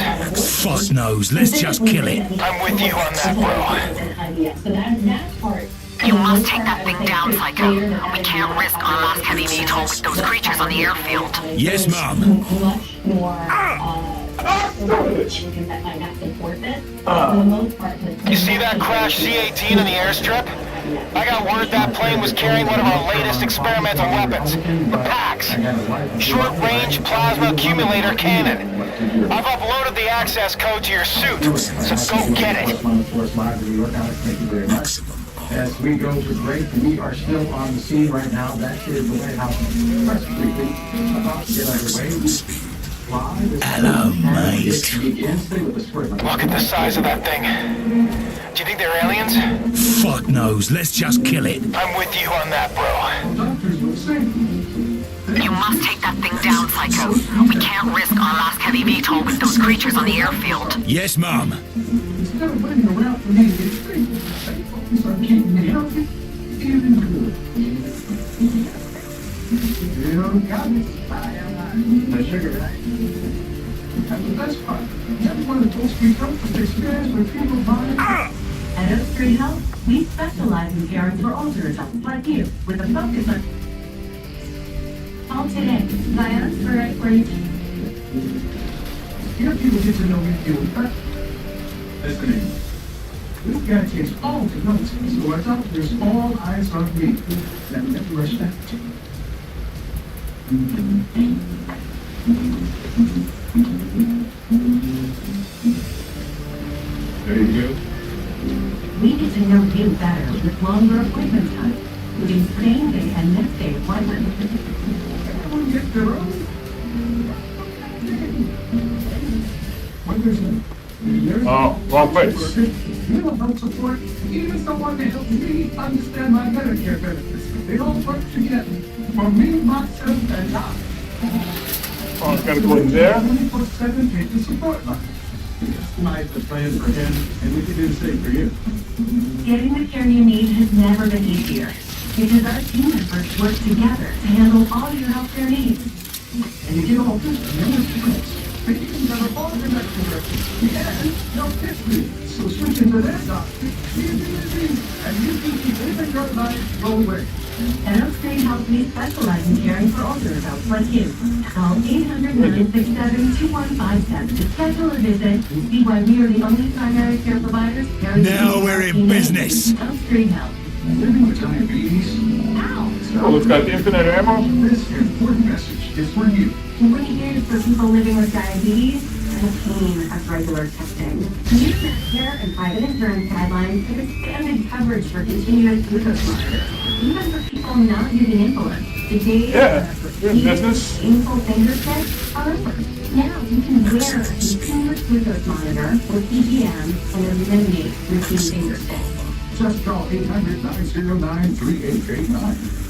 Fuck knows. Let's just kill it. I'm with you on that, bro. So that part You must take that thing down, Psycho. We can't risk our last heavy VTOL with those creatures on the airfield. Yes, Mom. You see that crash C-18 in the airstrip? I got word that plane was carrying one of our latest experimental weapons, the PAX, short-range plasma accumulator cannon. I've uploaded the access code to your suit, so go get it. Thank you very much. As we go to break, we are still on the scene right now. That is the White House press briefing about to get underway. Hello, mate. Look at the size of that thing. Do you think they're aliens? Fuck knows. Let's just kill it. I'm with you on that, bro. You must take that thing down, Psycho. We can't risk our last heavy VTOL with those creatures on the airfield. Yes, Mom. Instead of waiting around for me to get free, stay focused on keeping me healthy and good. You got me. The sugar, right? And the best part, everyone is supposed to be from the experience with people buying. At Oak Street Health, we specialize in caring for older adults like you, with a focus on all today. Via us for right for you. Here people get to know you better. Listening. We've got to change all technology, so as up, there's all eyes on me. And never respect. There you go. We get to know you better with longer appointment time, including same-day and next-day appointments. Everyone get their own. When there's wrong place. You know about support, even someone that helps me understand my Medicare benefits. They all work together for me, myself, and I. Oh, it's gotta go in there. 24/7 patient support line. Customize the plan for him, and we can do the same for you. Getting the care you need has never been easier, because our team members work together to handle all your healthcare needs. And you get all this from your friends. But you can cover all the medical records and no history. So switch into that doctor, and you can keep living your life your way. At Oak Street Health, we specialize in caring for older adults like you. Call 800-967-2157 to schedule a visit and see why we are the only primary care providers. Now we're in business. Oak Street Health. Living with diabetes. Ow! Oh, it's got infinite ammo? This important message is for you. Great news for people living with diabetes and the pain of regular testing. New Medicare and private insurance guidelines have expanded coverage for continuous glucose monitors, even for people not using insulin. The days of painful finger sticks are over. Now you can wear a continuous glucose monitor with CGM and eliminate routine finger sticks. Just call 800-909-3889.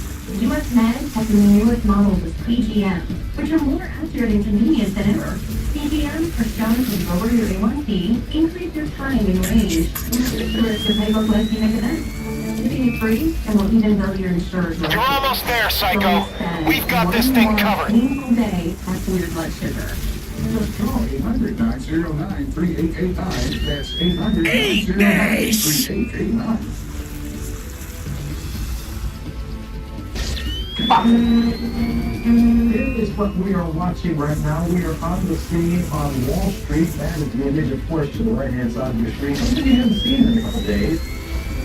U.S. Med has the newest models of CGM, which are more accurate and convenient than ever. CGM are shown to lower your A1C, increase your time in range, and reduce the risk of hypoglycemic events. Shipping is free and will even bill your insurers. You're almost there, Psycho. We've got this thing covered. Painful day testing your blood sugar. Just call 800-909-3889. That's 800-909-3889. Here is what we are watching right now. We are on the scene on Wall Street. That is the image, of course, to the right-hand side of your screen. Something you haven't seen in a couple days.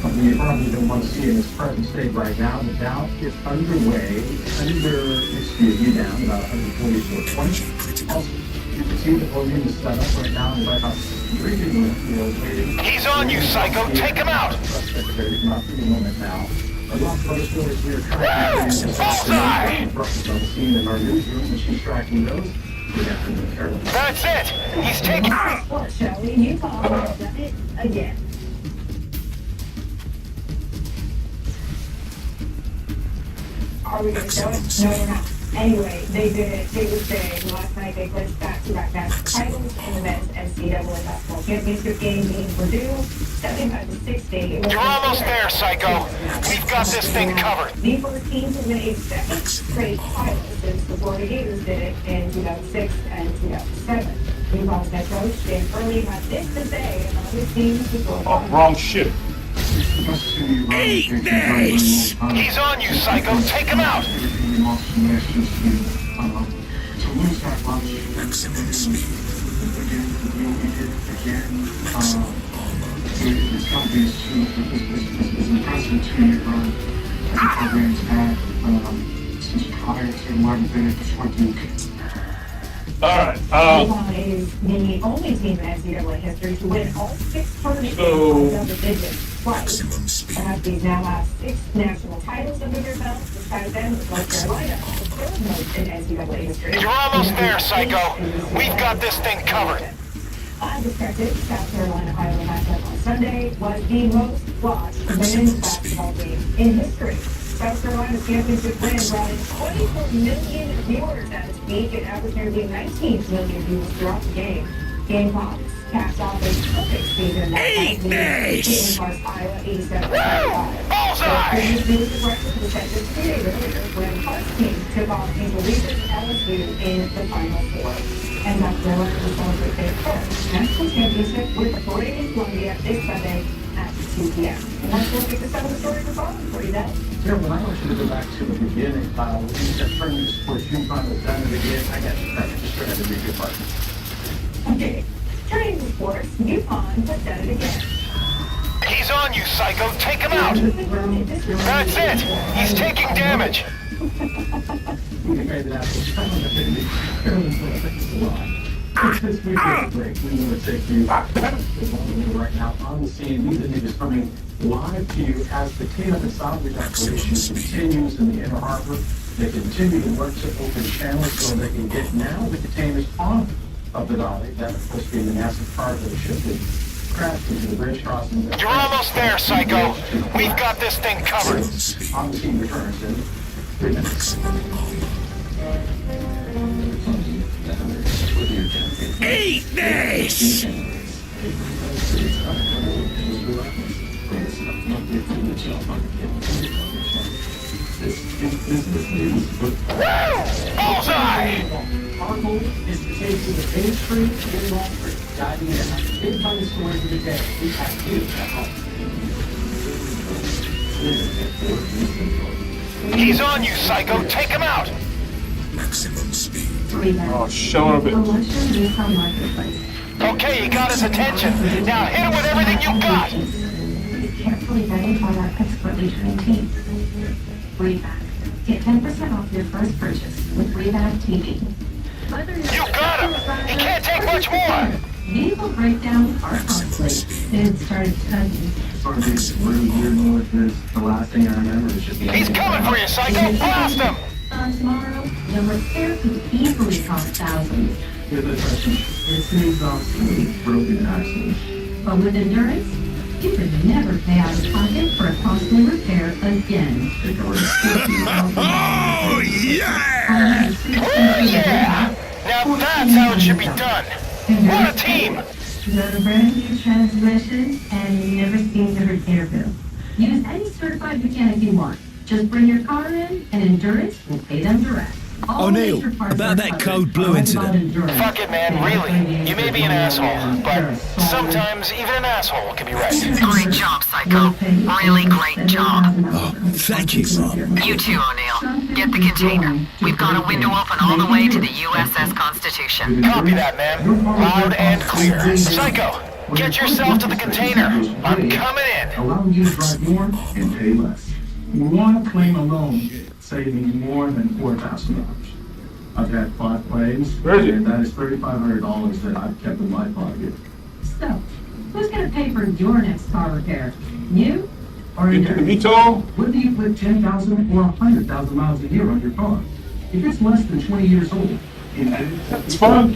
Something you probably don't want to see in its present state right now. The Dow is underway. Down about 144.20. Also, you can see the podium is set up right now. Right up. He's on you, Psycho. Take him out. Secretary, not for a moment now. A lot of other stories we are tracking. Bullseye! On the scene in our newsroom, and she's tracking those. That's it! He's taking... What, shall we? You call done it again. Are we going to show it? No, we're not. Anyway, they did it. They were saying last night they placed back-to-back national titles in the men's NCAA basketball championship game beating Purdue 75-60. You're almost there, Psycho. We've got this thing covered. The first teams have been a second straight title since the Florida Gators did it in 2006 and 2007. Utah's head coach Jim Early had this to say about his team's before. Oh, wrong shit. Eat this! He's on you, Psycho. Take him out. Maximum speed. This company's impressive 2-year run. The program's had since prior to Martin Bennett disrupting. Alright, UConn is the only team in NCAA history to win all 6 tournaments in double digits twice. Huskies now have 6 national titles under their belt, despite them with North Carolina, the third most in NCAA history. You're almost there, Psycho. We've got this thing covered. As expected, South Carolina-Iowa matchup on Sunday was the most watched women's basketball game in history. South Carolina's championship win brought in 24 million viewers at its peak and averaged nearly 19 million viewers throughout the game. Gamecocks capped off a perfect season that beating Iowa 87-55. Bullseye! This was the record for the second period earlier when Hard's team took on Angel Reese's LSU in the Final Four. And South Carolina will celebrate their first national championship with a parade in Columbia this Sunday at 2 p.m. And that's what takes us out of the story for Bob. For you, Dad. Yeah, well, I want you to go back to the beginning. When you said turning the sports, UConn has done it again. I got you covered. Just trying to be a good partner. Okay. Turning to sports, UConn has done it again. He's on you, Psycho. Take him out. That's it. He's taking damage. This week is great. We want to take you right now on the scene. These images coming live to you as the cleanup and salvage operation continues in the Inner Harbor. They continue to work to open channels so they can get now the containers off of the dolly. That, of course, being the massive cargo ship that crashed into the bridge crossing. You're almost there, Psycho. We've got this thing covered. On the scene returns in 3 minutes. Eat this! Bullseye! Our goal is to take you to Main Street and Wall Street, diving into the big money stories of the day. We have you at home. He's on you, Psycho. Take him out. Maximum speed. Oh, son of a bitch. Okay, you got his attention. Now hit him with everything you got. Carefully vetted by our expertly trained team. Reback. Get 10% off your first purchase with Reback TV. You got him. He can't take much more. Vehicle breakdowns are costly. It started cutting. Sort of these really weird noises. The last thing I remember is just the. He's coming for you, Psycho. Blast him. Tomorrow, your repair could easily cost thousands. Here's the question. It's an exhaustively broken accident. But with endurance, you could never pay out of pocket for a costly repair again. Oh, yeah! Oh, yeah! Now that's how it should be done. What a team! Got a brand new transmission and you never seem to hurt air bill. Use any certified mechanic you want. Just bring your car in and Endurance will pay them direct. O'Neill, about that code blue incident. Fuck it, man, really. You may be an asshole, but sometimes even an asshole can be right. Great job, Psycho. Really great job. Oh, thank you, Mom. You too, O'Neill. Get the container. We've got a window open all the way to the USS Constitution. Copy that, man. Loud and clear. Psycho, get yourself to the container. I'm coming in. Allowing you to drive more and pay less. One claim alone saved me more than $4,000. I've had 5 claims, and that is $3,500 that I've kept in my pocket. So, who's going to pay for your next car repair? You or Endurance? Whether you put 10,000 or 100,000 miles a year on your car, if it's less than 20 years old, it's fun.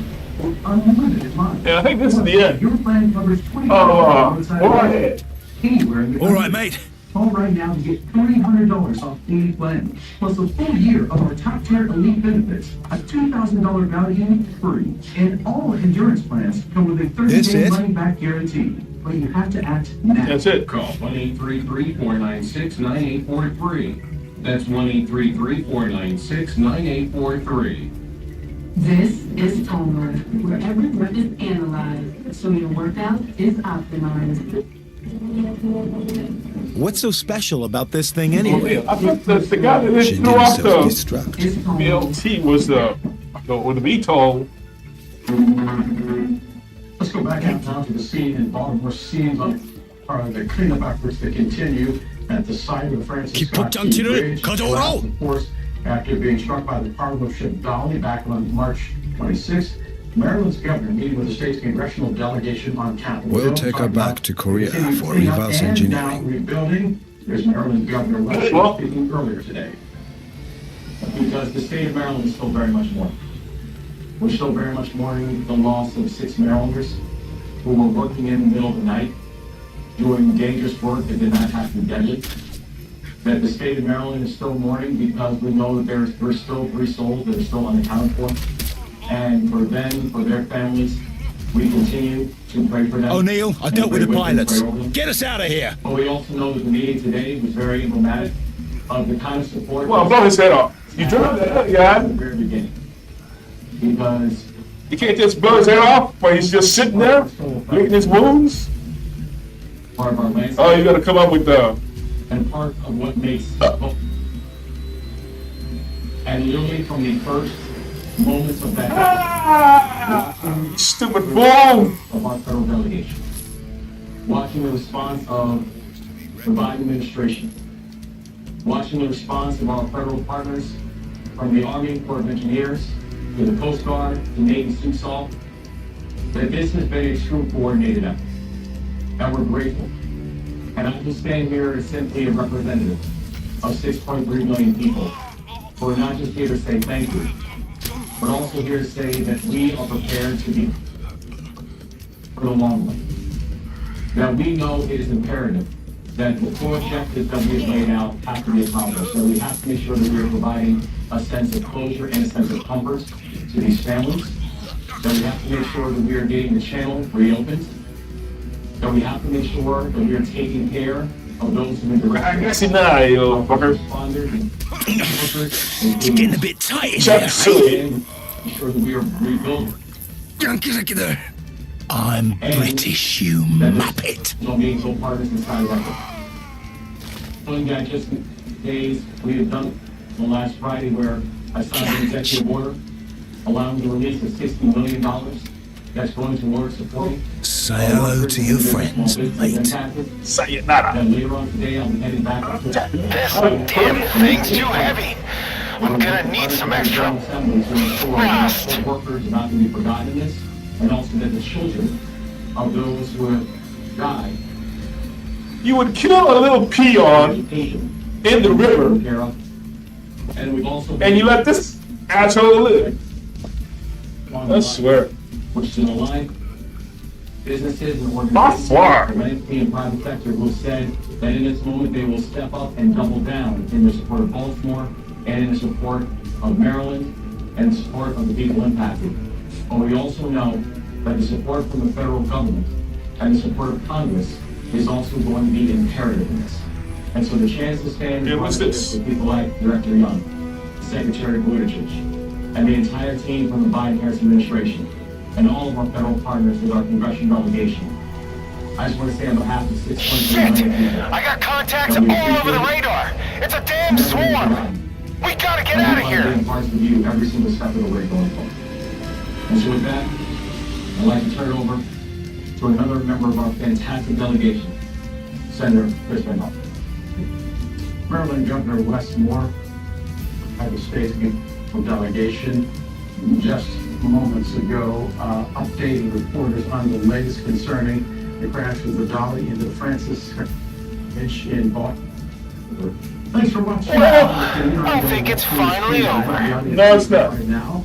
Unlimited miles. Yeah, I think this is the end. Your plan covers 20 Warhead. Anywhere in the All right, mate. Call right now to get $300 off any plan, plus a full year of our top-tier elite benefits, a $2,000 value free, and all Endurance plans come with a 30-day money-back guarantee. But you have to act now. That's it. Call 1-833-496-9843. That's 1-833-496-9843. This is Tomra, where every rep is analyzed, so your workout is optimized. What's so special about this thing anyway? I thought the guy that Should threw off the self-destruct. BLT was the VTOL. Let's go back out now to the scene in Baltimore. Scenes of the cleanup efforts that continue at the site of the Francis Scott Key Bridge. Collapsed, of course, after being struck by the cargo ship Dolly back on March 26th. Maryland's governor meeting with the state's congressional delegation on Capitol Hill. We'll take her back to Korea for reverse Now engineering. rebuilding. There's Maryland's Governor West speaking earlier today. Because the state of Maryland is still very much mourning. We're still very much mourning the loss of 6 Marylanders who were working in the middle of the night, doing dangerous work that did not have to be deadly. That the state of Maryland is still mourning because we know that there's still 3 souls that are still unaccounted for. And for them, for their families, we continue to pray for them. O'Neill, I dealt with the pilots. Get us out of here. But we also know that the meeting today was very emblematic of the kind of support. Well, blow his head off. You dropped that guy. At the very beginning. Because you can't just blow his head off while he's just sitting there, licking his wounds. Part of our landscape. Oh, you got to come up with the. And part of what makes. And literally from the first moments of that. Stupid boom! Of our federal delegation. Watching the response of the Biden administration. Watching the response of our federal partners from the Army Corps of Engineers to the Coast Guard, the Navy SUSAL, that this has been a true coordinated effort. And we're grateful. And I'm just standing here as simply a representative of 6.3 million people who are not just here to say thank you, but also here to say that we are prepared to be for the long run. Now we know it is imperative that the 4 objectives that we have laid out have to be accomplished. So we have to make sure that we are providing a sense of closure and a sense of comfort to these families. That we have to make sure that we are getting the channel reopened. That we have to make sure that we are taking care of those who have been directly responders and It's getting a bit tight in here. here. Make sure that we are rebuilding. I'm British, you muppet. No meaningful partners inside of that. Only got just days we have done the last Friday where I signed an executive order allowing the release of $60 million that's going towards supporting. Say hello to your friends, mate. Say it nada. And later on today, I'll be heading back up to This damn thing's too heavy. I'm gonna need some extra rest. Workers not to be forgotten in this, and also that the children of those who have died. You would kill a little peon in the river, and we've also and you let this asshole live. I swear. Which is aligned businesses and organizations in the private sector who said that in this moment they will step up and double down in their support of Baltimore and in the support of Maryland and the support of the people impacted. But we also know that the support from the federal government and the support of Congress is also going to be imperative in this. And so the chance to stand in front of this with people like Director Young, Secretary Buttigieg, and the entire team from the Biden-Harris administration, and all of our federal partners with our congressional delegation. I just want to say on behalf of 6.3 million people. I got contacts all over the radar. It's a damn swarm. We gotta get out of here. Parts of you every single step of the way going forward. And so with that, I'd like to turn it over to another member of our fantastic delegation, Senator Chris Van Hollen. Maryland Governor Wes Moore had the state's delegation just moments ago, updated reporters on the latest concerning the crash of the Dolly into the Francis Bridge in Baltimore. Thanks for watching. Well, I think it's finally over. No, it's not. Now,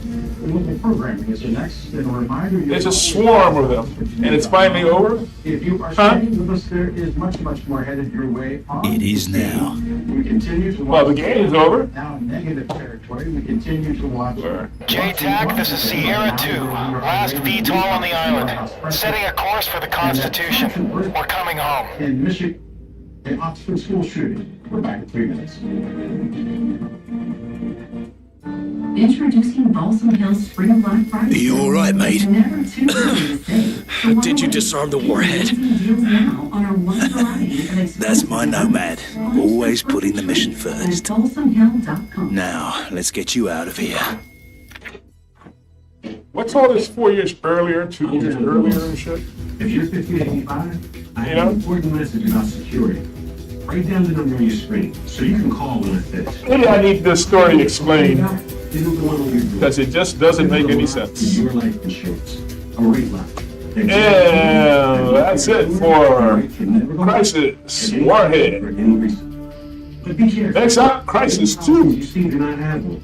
programming is next. And a reminder, there's a swarm of them, and it's finally over. If you are staying with us, there is much more headed your way. It is now. We continue to watch. Well, the game is over. Now negative territory. We continue to watch. JTAC, this is Sierra 2, last VTOL on the island, setting a course for the Constitution. We're coming home. In Michigan, an Oxford school shooting. We're back in 3 minutes. Introducing Balsam Hill's Spring Black Friday. Are you all right, mate? Never too early to say. So why Did you wait? disarm the Warhead? Deals now on a wide variety of That's my nomad. Always putting the mission first. BalsamHill.com. Now, let's get you out of here. What's all this 4 years earlier, 2 years earlier and shit? If you're 5085, I have Yeah. an important message about security. Write down the number on your screen so you can call when I finish. Maybe I need this story explained This is the one on your door. because it just doesn't make any sense. Your life insurance. A rate lock. And that's it for Crysis Warhead. But be careful. Next up, Crysis 2. You seem to not have one.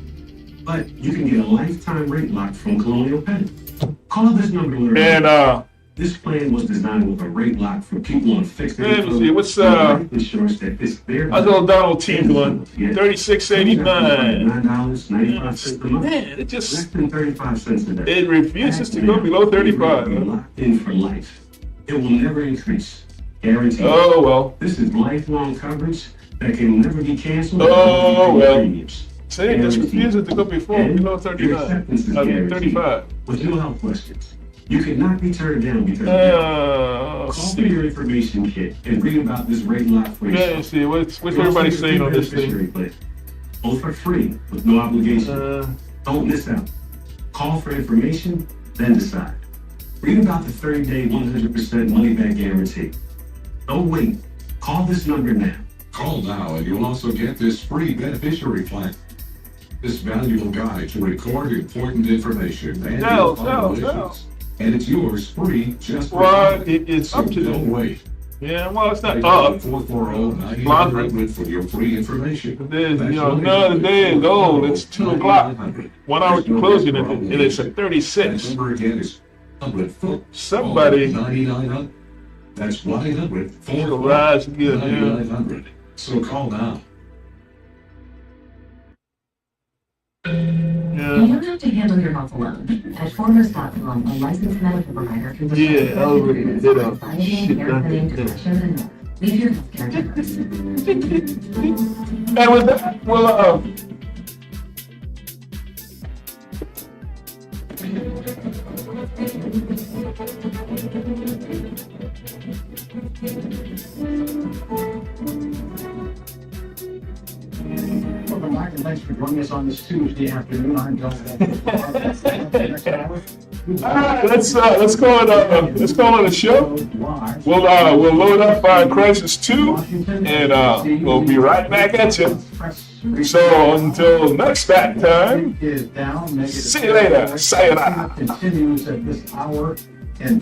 But you can get a lifetime rate lock from Colonial Penn. Call this number later. And this plan was designed with a rate lock for people on fixed let me income. see, what's insurance that fits their how's old Donald T doing? 3689. $9.95 a month. Man, it just Less than 35 cents a day. it refuses to go below 35. You're locked in for life. It will never increase. Guaranteed. Oh well. This is lifelong coverage that can never be canceled. Oh well. Premiums. Say it just refuses to go below And your 39. acceptance is I mean guaranteed. 35. With no health questions. You cannot be turned down because of Oh, Call for your information kit and read about this rate lock for yeah, yourself. let's see, what's everybody saying on this thing? Plan. Both are free with no obligation. Don't miss out. Call for information, then decide. Read about the 30-day 100% money-back guarantee. Don't wait. Call this number now. Call now and you'll also get this free beneficiary plan. This valuable guide to record important information and your violations. And it's yours free just for Well, it's up to don't them. wait. Yeah, well, it's not up. 440-9900 for your free information. There's, another day is old. It's 2 o'clock. 1 hour to closing, and it's at 36. Number again is 100. Somebody 9900. That's 1-800-440-9900. rise again, yeah. So call now. You don't have to handle your health alone. At Formers.com, a licensed medical provider can Yeah, I already did a shit anxiety, depression, and more. Leave your healthcare to us. And with that, we'll Welcome back, and thanks for joining us on this Tuesday afternoon. I'm Joe. let's go on the show. We'll load up Crysis 2, and we'll be right back at you. So until next back time, see you later. Sayonara. Continues at this hour and